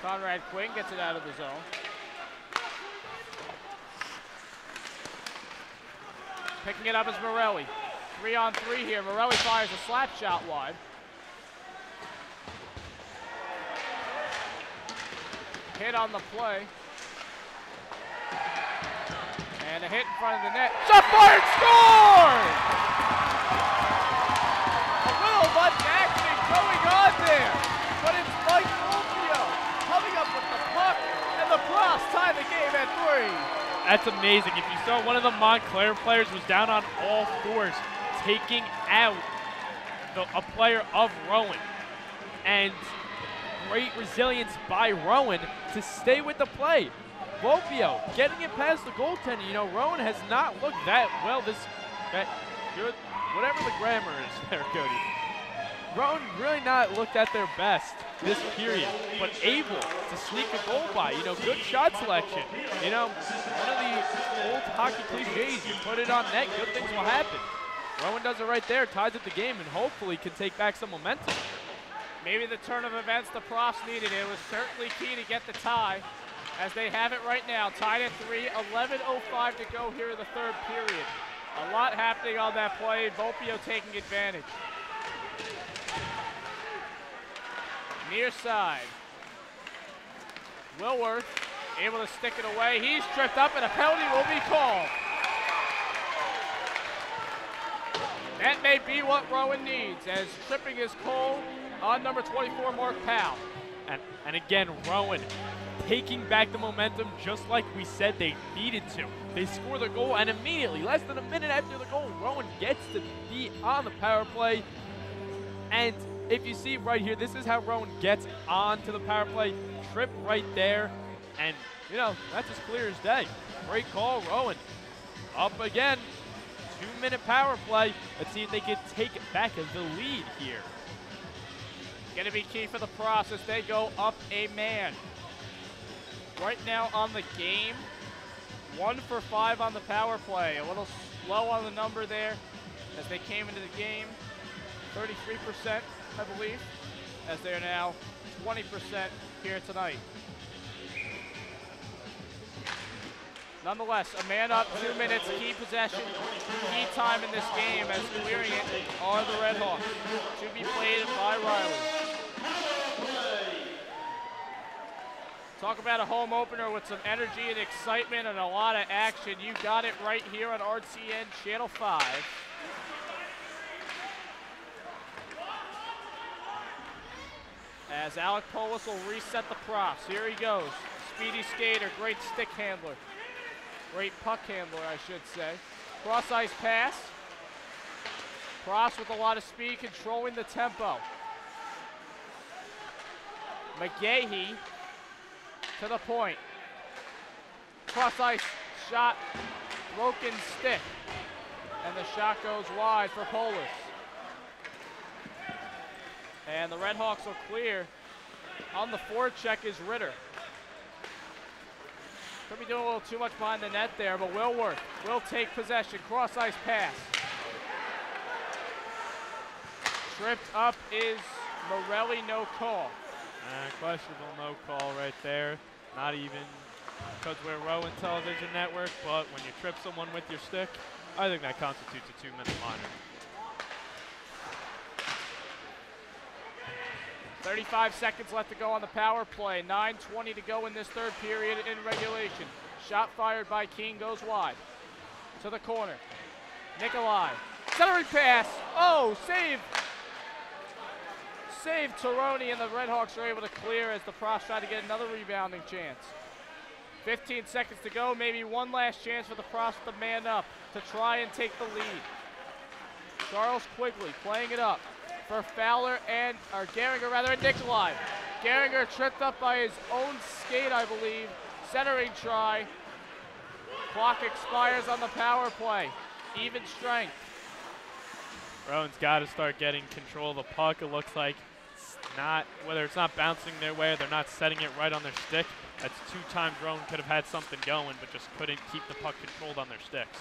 Conrad Quinn gets it out of the zone. Picking it up is Morelli. 3-on-3 here. Morelli fires a slap shot wide. Hit on the play. And a hit in front of the net. Shot fired, scored! A little much action going on there. But it's Mike Rufio coming up with the puck, and the Profs tie the game at 3. That's amazing. If you saw, one of the Montclair players was down on all fours, taking out a player of Rowan. And great resilience by Rowan to stay with the play. Volpio getting it past the goaltender. You know, Rowan has not looked that well that good, whatever the grammar is there, Cody. Rowan really not looked at their best this period, but able to sneak a goal by. You know, good shot selection. You know, one of the old hockey cliches, you put it on net, good things will happen. Rowan does it right there, ties up the game, and hopefully can take back some momentum. Maybe the turn of events the Profs needed. It was certainly key to get the tie, as they have it right now, tied at 3, 11:05 to go here in the third period. A lot happening on that play, Volpio taking advantage. Near side. Wilworth able to stick it away. He's tripped up and a penalty will be called. That may be what Rowan needs, as tripping is called on number 24, Mark Powell. And again, Rowan taking back the momentum just like we said they needed to. They score the goal, and immediately, less than a minute after the goal, Rowan gets to be on the power play. And if you see right here, this is how Rowan gets onto the power play. Trip right there, and you know, that's as clear as day. Great call, Rowan. Up again, 2-minute power play. Let's see if they can take back the lead here. Gonna be key for the process. They go up a man. Right now on the game, 1 for 5 on the power play. A little slow on the number there as they came into the game. 33%, I believe, as they are now 20% here tonight. Nonetheless, a man up, 2 minutes, key possession, key time in this game, as clearing it are the Red Hawks, to be played by Riley. Talk about a home opener with some energy and excitement and a lot of action. You got it right here on RTN Channel 5. As Alec Polis will reset the props. Here he goes. Speedy skater, great stick handler. Great puck handler, I should say. Cross-ice pass. Cross with a lot of speed, controlling the tempo. McGahey to the point. Cross-ice shot, broken stick. And the shot goes wide for Polis. And the Red Hawks will clear. On the forecheck is Ritter. Could be doing a little too much behind the net there, but Wilworth will take possession. Cross-ice pass. Tripped up is Morelli, no call. Questionable no call right there. Not even because we're Rowan Television Network, but when you trip someone with your stick, I think that constitutes a 2-minute minor. 35 seconds left to go on the power play. 9:20 to go in this third period in regulation. Shot fired by King goes wide. To the corner. Nikolai. Centering pass. Oh, save. Save Taroni, and the Red Hawks are able to clear as the Profs try to get another rebounding chance. 15 seconds to go. Maybe one last chance for the Profs to man up to try and take the lead. Charles Quigley playing it up for Fowler and Gehringer and Nikolai. Gehringer tripped up by his own skate, I believe. Centering try. Clock expires on the power play. Even strength. Rowan's got to start getting control of the puck. It looks like it's not, whether it's not bouncing their way or they're not setting it right on their stick. That's 2 times Rowan could have had something going, but just couldn't keep the puck controlled on their sticks.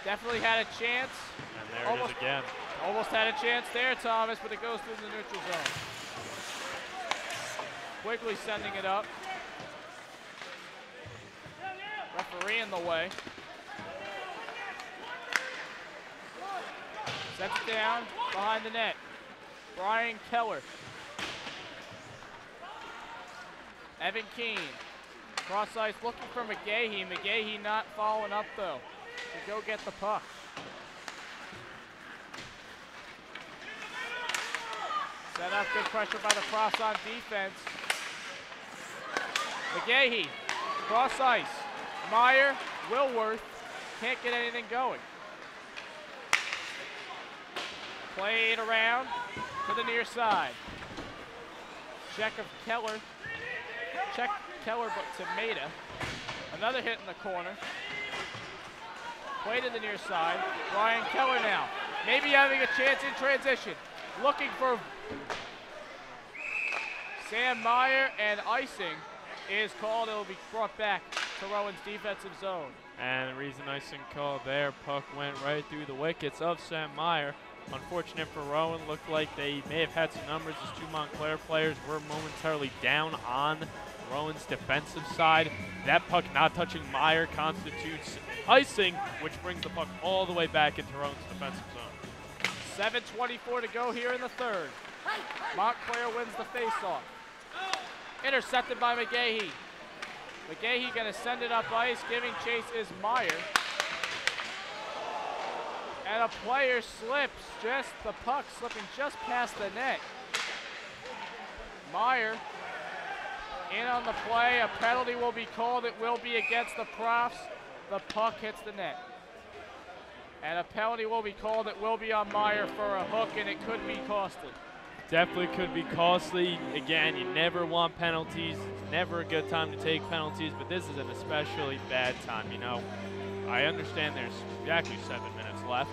Definitely had a chance. And there it is again. Almost had a chance there, Thomas, but it goes through the neutral zone. Quigley sending it up. Referee in the way. Sets it down behind the net. Brian Keller. Evan Keane. Cross ice looking for McGahey. McGahey not following up though. To go get the puck. Set up, good pressure by the Profs on defense. McGahey, cross ice. Meyer, Wilworth, can't get anything going. Played around to the near side. Check of Keller. Check Keller, but to Maida. Another hit in the corner. Play to the near side. Ryan Keller now. Maybe having a chance in transition. Looking for Sam Meyer, and icing is called. It will be brought back to Rowan's defensive zone. And the reason icing called there, puck went right through the wickets of Sam Meyer. Unfortunate for Rowan, looked like they may have had some numbers as two Montclair players were momentarily down on Rowan's defensive side. That puck not touching Meyer constitutes icing, which brings the puck all the way back into Rowan's defensive zone. 7:24 to go here in the third. Montclair wins the faceoff. Intercepted by McGahee. McGahee gonna send it up ice. Giving chase is Meyer. And a player slips, the puck slipping just past the net. Meyer in on the play. A penalty will be called. It will be against the Profs. The puck hits the net. And a penalty will be called. It will be on Meyer for a hook, and it could be costly. Definitely could be costly. Again, you never want penalties. It's never a good time to take penalties, but this is an especially bad time. You know, I understand there's exactly 7 minutes left.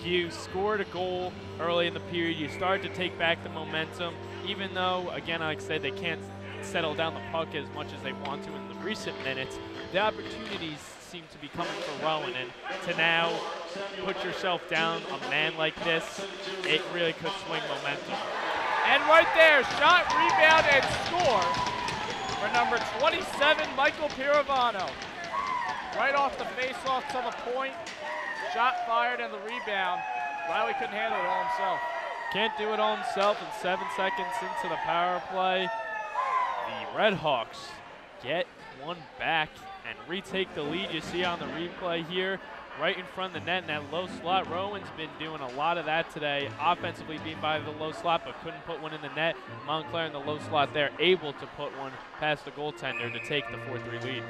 You scored a goal early in the period. You started to take back the momentum, even though, again, like I said, they can't settle down the puck as much as they want to in the recent minutes. The opportunities seem to be coming for Rowan, and to now put yourself down a man like this, it really could swing momentum. And right there, shot, rebound, and score for number 27, Michael Pirovano. Right off the faceoff to the point, shot fired and the rebound. Riley couldn't handle it all himself. Can't do it all himself, and 7 seconds into the power play, the Redhawks get one back and retake the lead. You see on the replay here, right in front of the net in that low slot. Rowan's been doing a lot of that today, offensively being by the low slot, but couldn't put one in the net. Montclair in the low slot there, able to put one past the goaltender to take the 4-3 lead.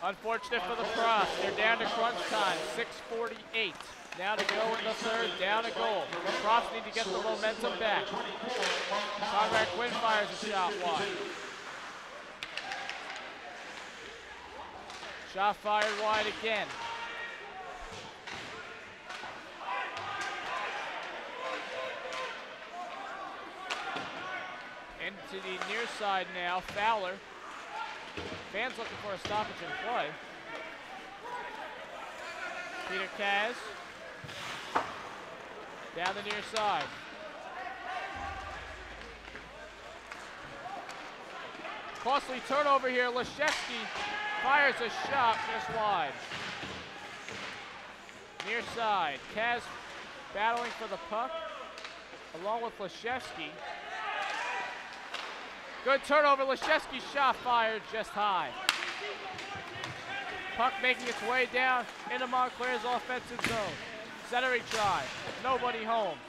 Unfortunate for the Profs. They're down to crunch time, 6:48. Now to go in the third, down a goal. The Profs need to get the momentum back. Conrad Quinn fires a shot wide. Shot fired wide again. Into the near side now, Fowler. Fans looking for a stoppage in play. Peter Kaz. Down the near side. Costly turnover here. Leszewski fires a shot just wide. Near side. Kaz battling for the puck along with Leszewski. Good turnover. Leszewski's shot fired just high. Puck making its way down into Montclair's offensive zone. Centering try. Nobody home.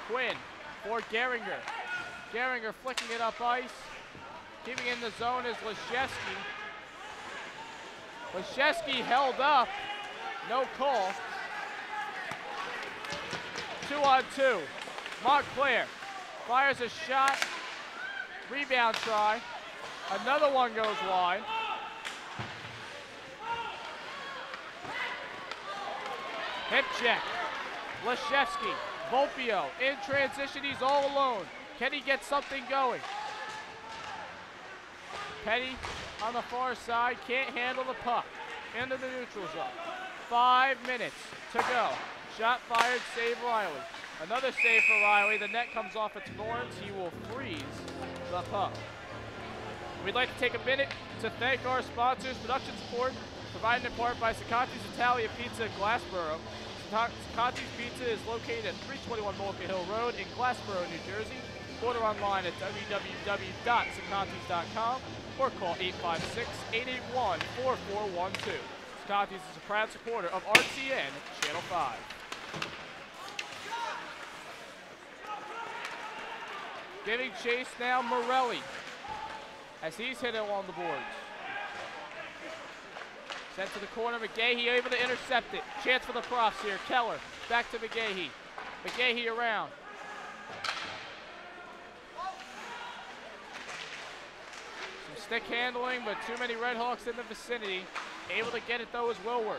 Quinn for Gehringer. Gehringer flicking it up ice. Keeping in the zone is Leszewski. Leszewski held up. No call. 2-on-2. Montclair fires a shot. Rebound try. Another one goes wide. Hip check. Leszewski. Volpio in transition. He's all alone. Can he get something going? Petty on the far side. Can't handle the puck. Into the neutral zone. 5 minutes to go. Shot fired. Save Riley. Another save for Riley. The net comes off its thorns. He will freeze the puck. We'd like to take a minute to thank our sponsors. Production support provided in part by Saccanti's Italia Pizza in Glassboro. Saccanti's Pizza is located at 321 Montclair Hill Road in Glassboro, New Jersey. Order online at www.saccantis.com or call 856-881-4412. Saccanti's is a proud supporter of RTN Channel 5. Giving chase now, Morelli, as he's hit along the boards. Sent to the corner, McGahee able to intercept it. Chance for the Profs here, Keller, back to McGahee. McGahee around. stick handling, but too many Red Hawks in the vicinity. Able to get it though is Wilworth.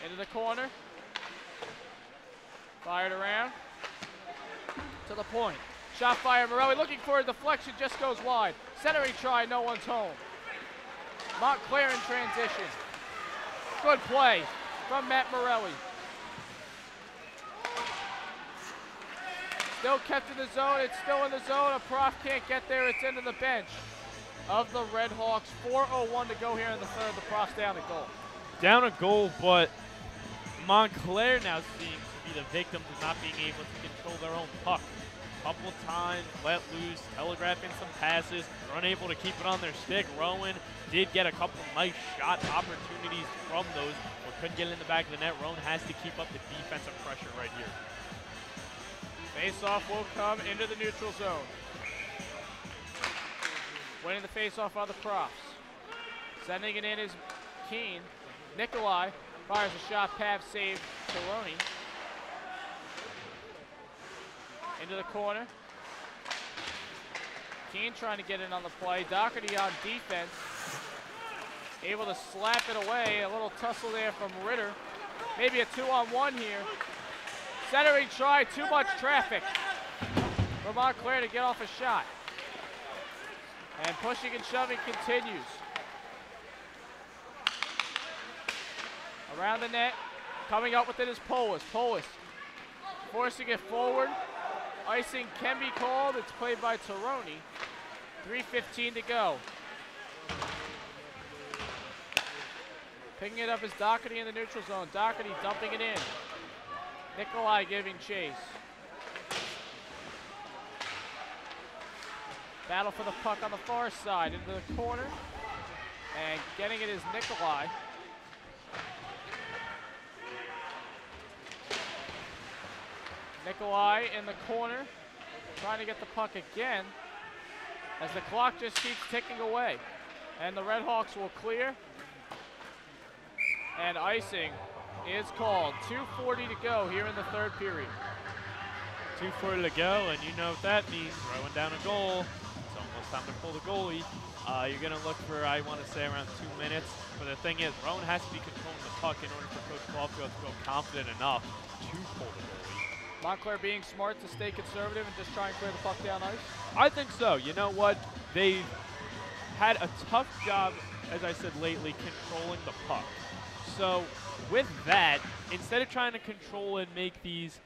Into the corner. Fired around. To the point. Shot fire, Morelli looking for a deflection, just goes wide. Centering try, no one's home. Montclair in transition. Good play from Matt Morelli. Still kept in the zone, it's still in the zone. A Prof can't get there, it's into the bench of the Red Hawks. 4:01 to go here in the third. The Profs down a goal. Down a goal, but Montclair now seems to be the victims of not being able to control their own puck. Couple times let loose, telegraphing some passes, were unable to keep it on their stick. Rowan did get a couple nice shot opportunities from those, but couldn't get it in the back of the net. Rowan has to keep up the defensive pressure right here. Face-off will come into the neutral zone. Winning the face-off are the Profs. Sending it in is Keene. Nikolai fires a shot, Pav save Taroni. Into the corner. Keene trying to get in on the play. Doherty on defense. Able to slap it away. A little tussle there from Ritter. Maybe a 2-on-1 here. Centering try, too much traffic for Montclair to get off a shot. And pushing and shoving continues. Around the net, coming up with it is Polis. Polis forcing it forward. Icing can be called. It's played by Taroni. 3:15 to go. Picking it up is Doherty in the neutral zone. Doherty dumping it in. Nikolai giving chase. Battle for the puck on the far side into the corner. And getting it is Nikolai. Nikolai in the corner, trying to get the puck again as the clock just keeps ticking away. And the Red Hawks will clear. And icing is called. 2:40 to go here in the third period. 2:40 to go, and you know what that means. Rowan down a goal. It's almost time to pull the goalie. You're going to look for, I want to say, around 2 minutes. But the thing is, Rowan has to be controlling the puck in order for Coach Caulfield to feel confident enough to pull the goalie. Montclair being smart to stay conservative and just try and clear the puck down ice? I think so. You know what? They've had a tough job, as I said lately, controlling the puck. So with that, instead of trying to control and make these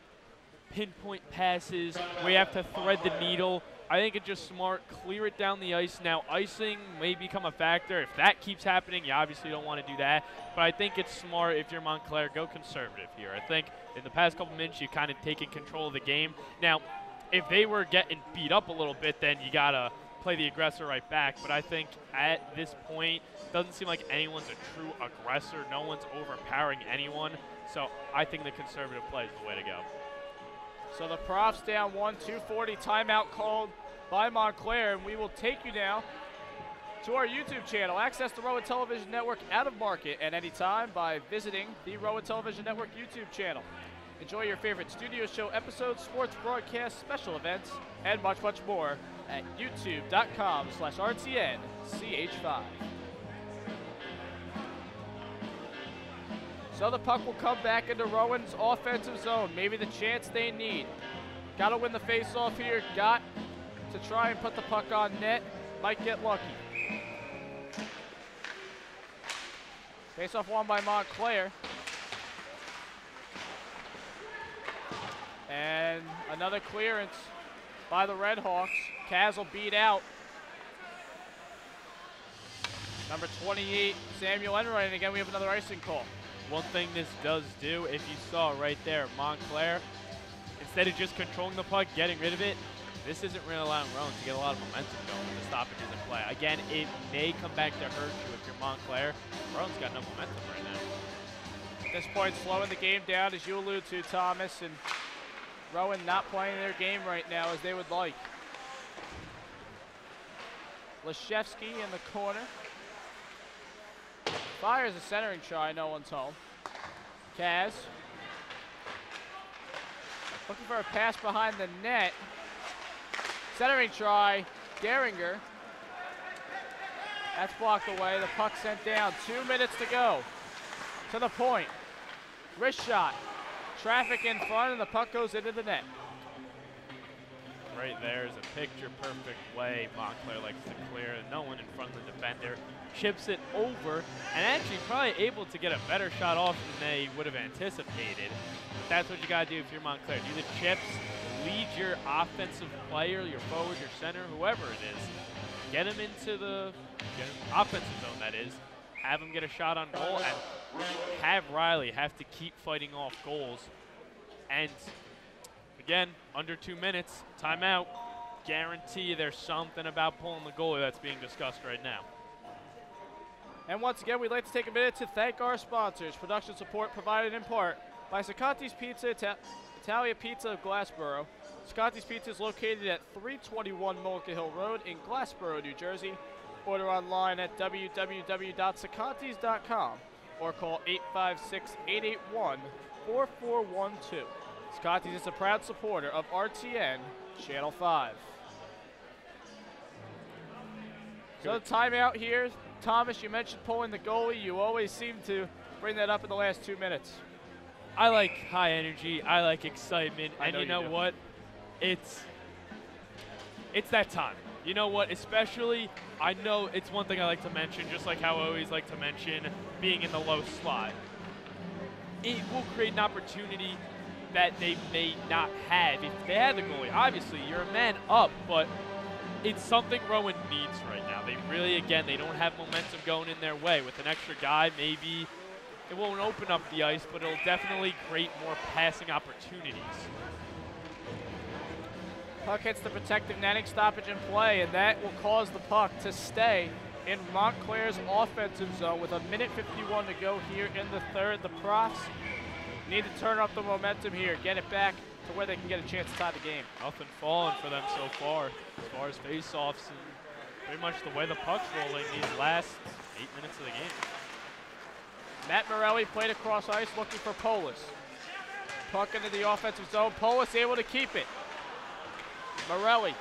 pinpoint passes where you have to thread the needle, I think it's just smart, clear it down the ice. Now, icing may become a factor. If that keeps happening, you obviously don't want to do that. But I think it's smart if you're Montclair, go conservative here. I think in the past couple minutes, you've kind of taken control of the game. Now, if they were getting beat up a little bit, then you got to play the aggressor right back. But I think at this point, it doesn't seem like anyone's a true aggressor. No one's overpowering anyone. So I think the conservative play is the way to go. So the Profs down 1, 2:40, timeout called by Montclair, and we will take you now to our YouTube channel. Access the Rowan Television Network out of market at any time by visiting the Rowan Television Network YouTube channel. Enjoy your favorite studio show episodes, sports broadcasts, special events, and much, much more at youtube.com/RTNCH5. So the puck will come back into Rowan's offensive zone. Maybe the chance they need. Got to win the face-off here. Got to try and put the puck on net. Might get lucky. Face-off won by Montclair. And another clearance by the Red Hawks. Kaz will beat out number 28, Samuel Enright. And again, we have another icing call. One thing this does do, if you saw right there, Montclair, instead of just controlling the puck, getting rid of it, this isn't really allowing Rowan to get a lot of momentum going with the stoppages in play. Again, it may come back to hurt you if you're Montclair. Rowan's got no momentum right now. At this point, slowing the game down, as you allude to, Thomas, and Rowan not playing their game right now as they would like. Leszewski in the corner. Fires a centering try, no one's home. Kaz. Looking for a pass behind the net. Centering try, Geringer. That's blocked away. The puck sent down. 2 minutes to go. To the point. Wrist shot. Traffic in front, and the puck goes into the net. Right there is a picture-perfect way Montclair likes to clear. No one in front of the defender. Chips it over, and actually probably able to get a better shot off than they would have anticipated. That's what you got to do if you're Montclair. Do the chips, lead your offensive player, your forward, your center, whoever it is. Get him into the offensive zone, that is. Have him get a shot on goal, and have Riley have to keep fighting off goals. And again, under 2 minutes, timeout. Guarantee there's something about pulling the goalie that's being discussed right now. And once again, we'd like to take a minute to thank our sponsors. Production support provided in part by Saccanti's Pizza, Italia Pizza of Glassboro. Saccanti's Pizza is located at 321 Mullica Hill Road in Glassboro, New Jersey. Order online at www.saccantis.com or call 856-881-4412. Saccanti's is a proud supporter of RTN Channel 5. So the timeout here. Thomas, you mentioned pulling the goalie. You always seem to bring that up in the last 2 minutes. I like high energy. I like excitement. And you know what? It's that time. You know what? Especially, I know it's one thing I like to mention, just like how I always like to mention being in the low slot. It will create an opportunity that they may not have if they had the goalie. Obviously, you're a man up, but it's something Rowan needs right now. They really, again, they don't have momentum going in their way. With an extra guy, maybe it won't open up the ice, but it'll definitely create more passing opportunities. Puck hits the protective netting, stoppage in play, and that will cause the puck to stay in Montclair's offensive zone with 1:51 to go here in the third. The Profs need to turn up the momentum here, get it back to where they can get a chance to tie the game. Nothing falling for them so far as face-offs and pretty much the way the puck's rolling these last 8 minutes of the game. Matt Morelli played across ice looking for Polis. Puck into the offensive zone. Polis able to keep it. Morelli.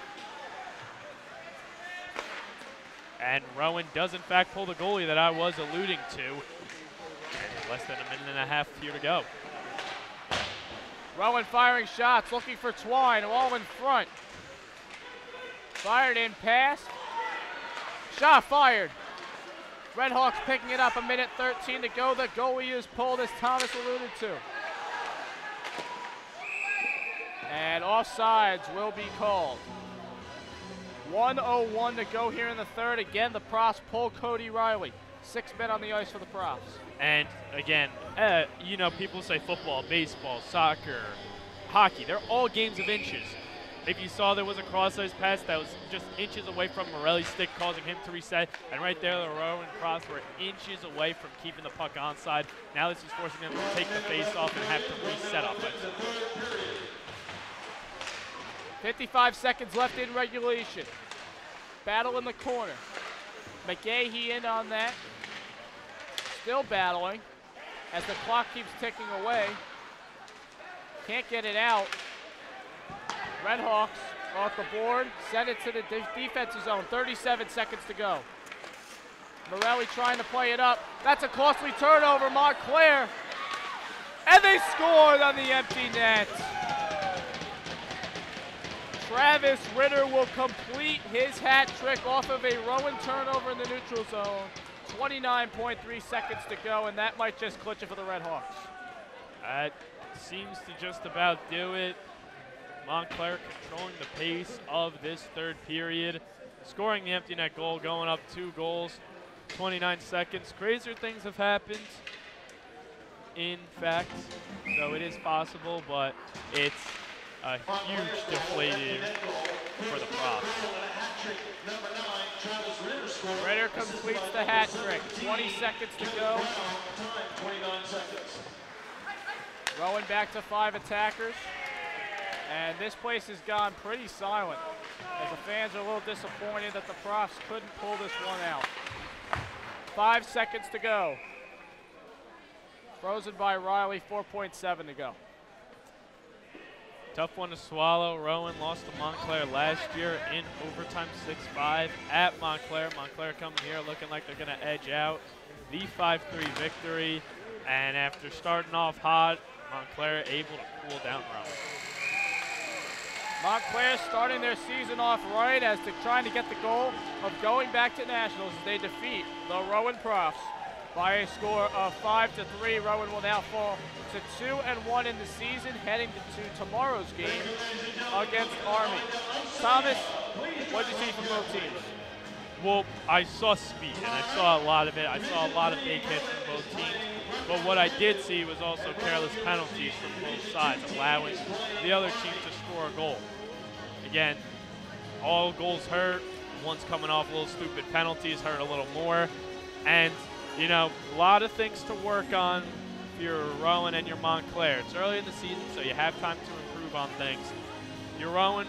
And Rowan does in fact pull the goalie that I was alluding to. And less than a minute and a half here to go. Rowan firing shots, looking for Twine, all in front. Fired in, pass. Shot fired. Redhawks picking it up, 1:13 to go. The goalie is pulled, as Thomas alluded to. And offsides will be called. 1:01 to go here in the third. Again, the Profs pull Cody Riley. 6 men on the ice for the Profs. And again, you know, people say football, baseball, soccer, hockey. They're all games of inches. If you saw there was a cross-ice pass that was just inches away from Morelli's stick, causing him to reset. And right there, the Rowan Profs were inches away from keeping the puck onside. Now this is forcing them to take the face off and have to reset offensively. 55 seconds left in regulation. Battle in the corner. McGahee in on that. Still battling as the clock keeps ticking away. Can't get it out. Redhawks off the board. Send it to the defensive zone. 37 seconds to go. Morelli trying to play it up. That's a costly turnover, Montclair. And they scored on the empty net. Travis Ritter will complete his hat trick off of a Rowan turnover in the neutral zone. 29.3 seconds to go, and that might just clutch it for the Redhawks. That seems to just about do it. Montclair controlling the pace of this third period, scoring the empty net goal, going up 2 goals, 29 seconds. Crazier things have happened, in fact, so it is possible, but it's a huge deflated for the Profs. Ritter completes the hat trick. 20 seconds to go. Rowan back to 5 attackers. And this place has gone pretty silent, as the fans are a little disappointed that the Profs couldn't pull this one out. 5 seconds to go. Frozen by Riley, 4.7 to go. Tough one to swallow. Rowan lost to Montclair last year in overtime 6-5 at Montclair. Montclair coming here looking like they're going to edge out the 5-3 victory. And after starting off hot, Montclair able to cool down Rowan. Montclair starting their season off right as they're trying to get the goal of going back to nationals as they defeat the Rowan Profs by a score of 5-3. Rowan will now fall to 2-1 in the season, heading to tomorrow's game against Army. Thomas, what did you see from both teams? Well, I saw speed, and I saw a lot of it. I saw a lot of big hits from both teams. But what I did see was also careless penalties from both sides, allowing the other team to score a goal. Again, all goals hurt. One's coming off little stupid penalties, hurt a little more. And, you know, a lot of things to work on if you're Rowan and your Montclair. It's early in the season, so you have time to improve on things. Your Rowan,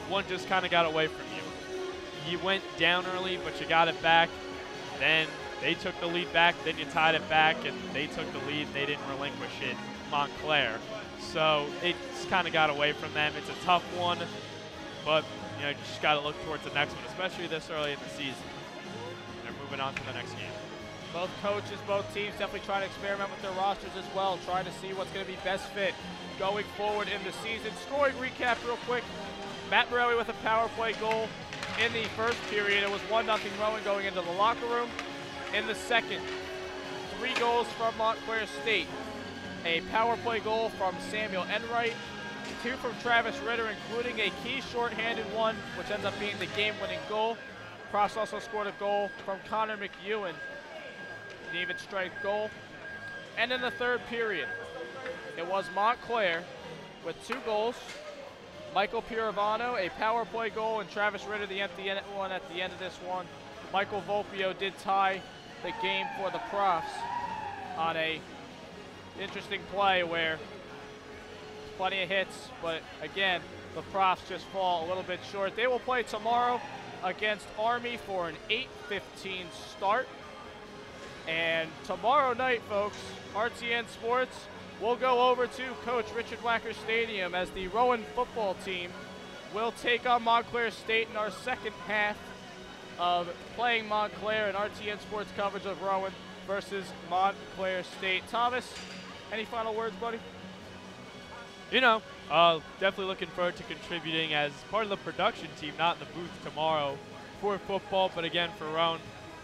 one just kind of got away from you. You went down early, but you got it back. Then they took the lead back, then you tied it back, and they took the lead. They didn't relinquish it, Montclair. So it's kind of got away from them. It's a tough one, but you know, you just got to look towards the next one, especially this early in the season. They're moving on to the next game. Both coaches, both teams definitely trying to experiment with their rosters as well, trying to see what's going to be best fit going forward in the season. Scoring recap real quick. Matt Morelli with a power play goal in the first period. It was 1-0 Rowan going into the locker room. In the second, 3 goals from Montclair State. A power play goal from Samuel Enright, 2 from Travis Ritter, including a key shorthanded one, which ends up being the game-winning goal. Profs also scored a goal from Connor McEwen, an even strength goal. And in the third period, it was Montclair with 2 goals. Michael Pirovano, a power play goal, and Travis Ritter, the empty one at the end of this one. Michael Volpio did tie the game for the Profs on a interesting play where plenty of hits, but again, the Profs just fall a little bit short. They will play tomorrow against Army for an 8:15 start. And tomorrow night, folks, RTN Sports will go over to Coach Richard Wacker Stadium as the Rowan football team will take on Montclair State in our second half of playing Montclair and RTN Sports coverage of Rowan versus Montclair State. Thomas, any final words, buddy? You know, definitely looking forward to contributing as part of the production team, not in the booth tomorrow for football. But again, for Rowan,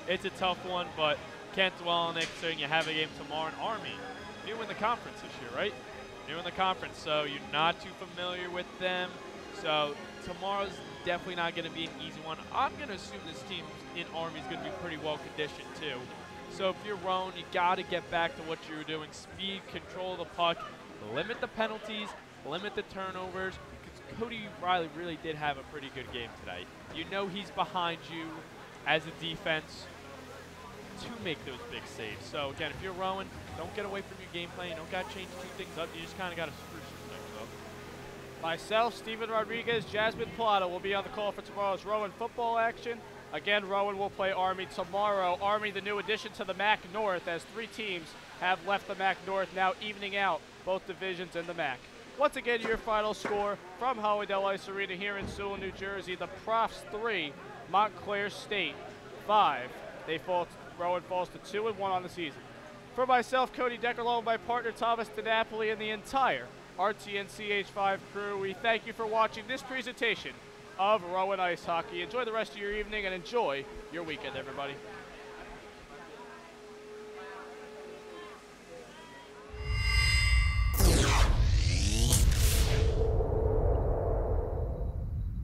it's a tough one, but can't dwell on it considering you have a game tomorrow in Army. New in the conference this year, right? New in the conference, so you're not too familiar with them. So tomorrow's definitely not going to be an easy one. I'm going to assume this team in Army is going to be pretty well conditioned too. So if you're Rowan, you got to get back to what you were doing. Speed, control the puck, limit the penalties, limit the turnovers. Because Cody Riley really did have a pretty good game today. You know he's behind you as a defense to make those big saves. So again, if you're Rowan, don't get away from your game plan. You don't got to change 2 things up. You just kind of got to spruce some things up. Myself, Steven Rodriguez, Jasmine Plata will be on the call for tomorrow's Rowan football action. Again, Rowan will play Army tomorrow. Army, the new addition to the MAC North, as 3 teams have left the MAC North, now evening out both divisions in the MAC. Once again, your final score from Hollydale Ice Arena here in Sewell, New Jersey. The Profs 3, Montclair State 5. Rowan falls to 2-1 on the season. For myself, Cody Decker, along with my partner Thomas DiNapoli, and the entire RTN CH5 crew, we thank you for watching this presentation of Rowan Ice Hockey. Enjoy the rest of your evening and enjoy your weekend, everybody.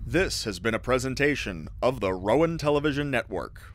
This has been a presentation of the Rowan Television Network.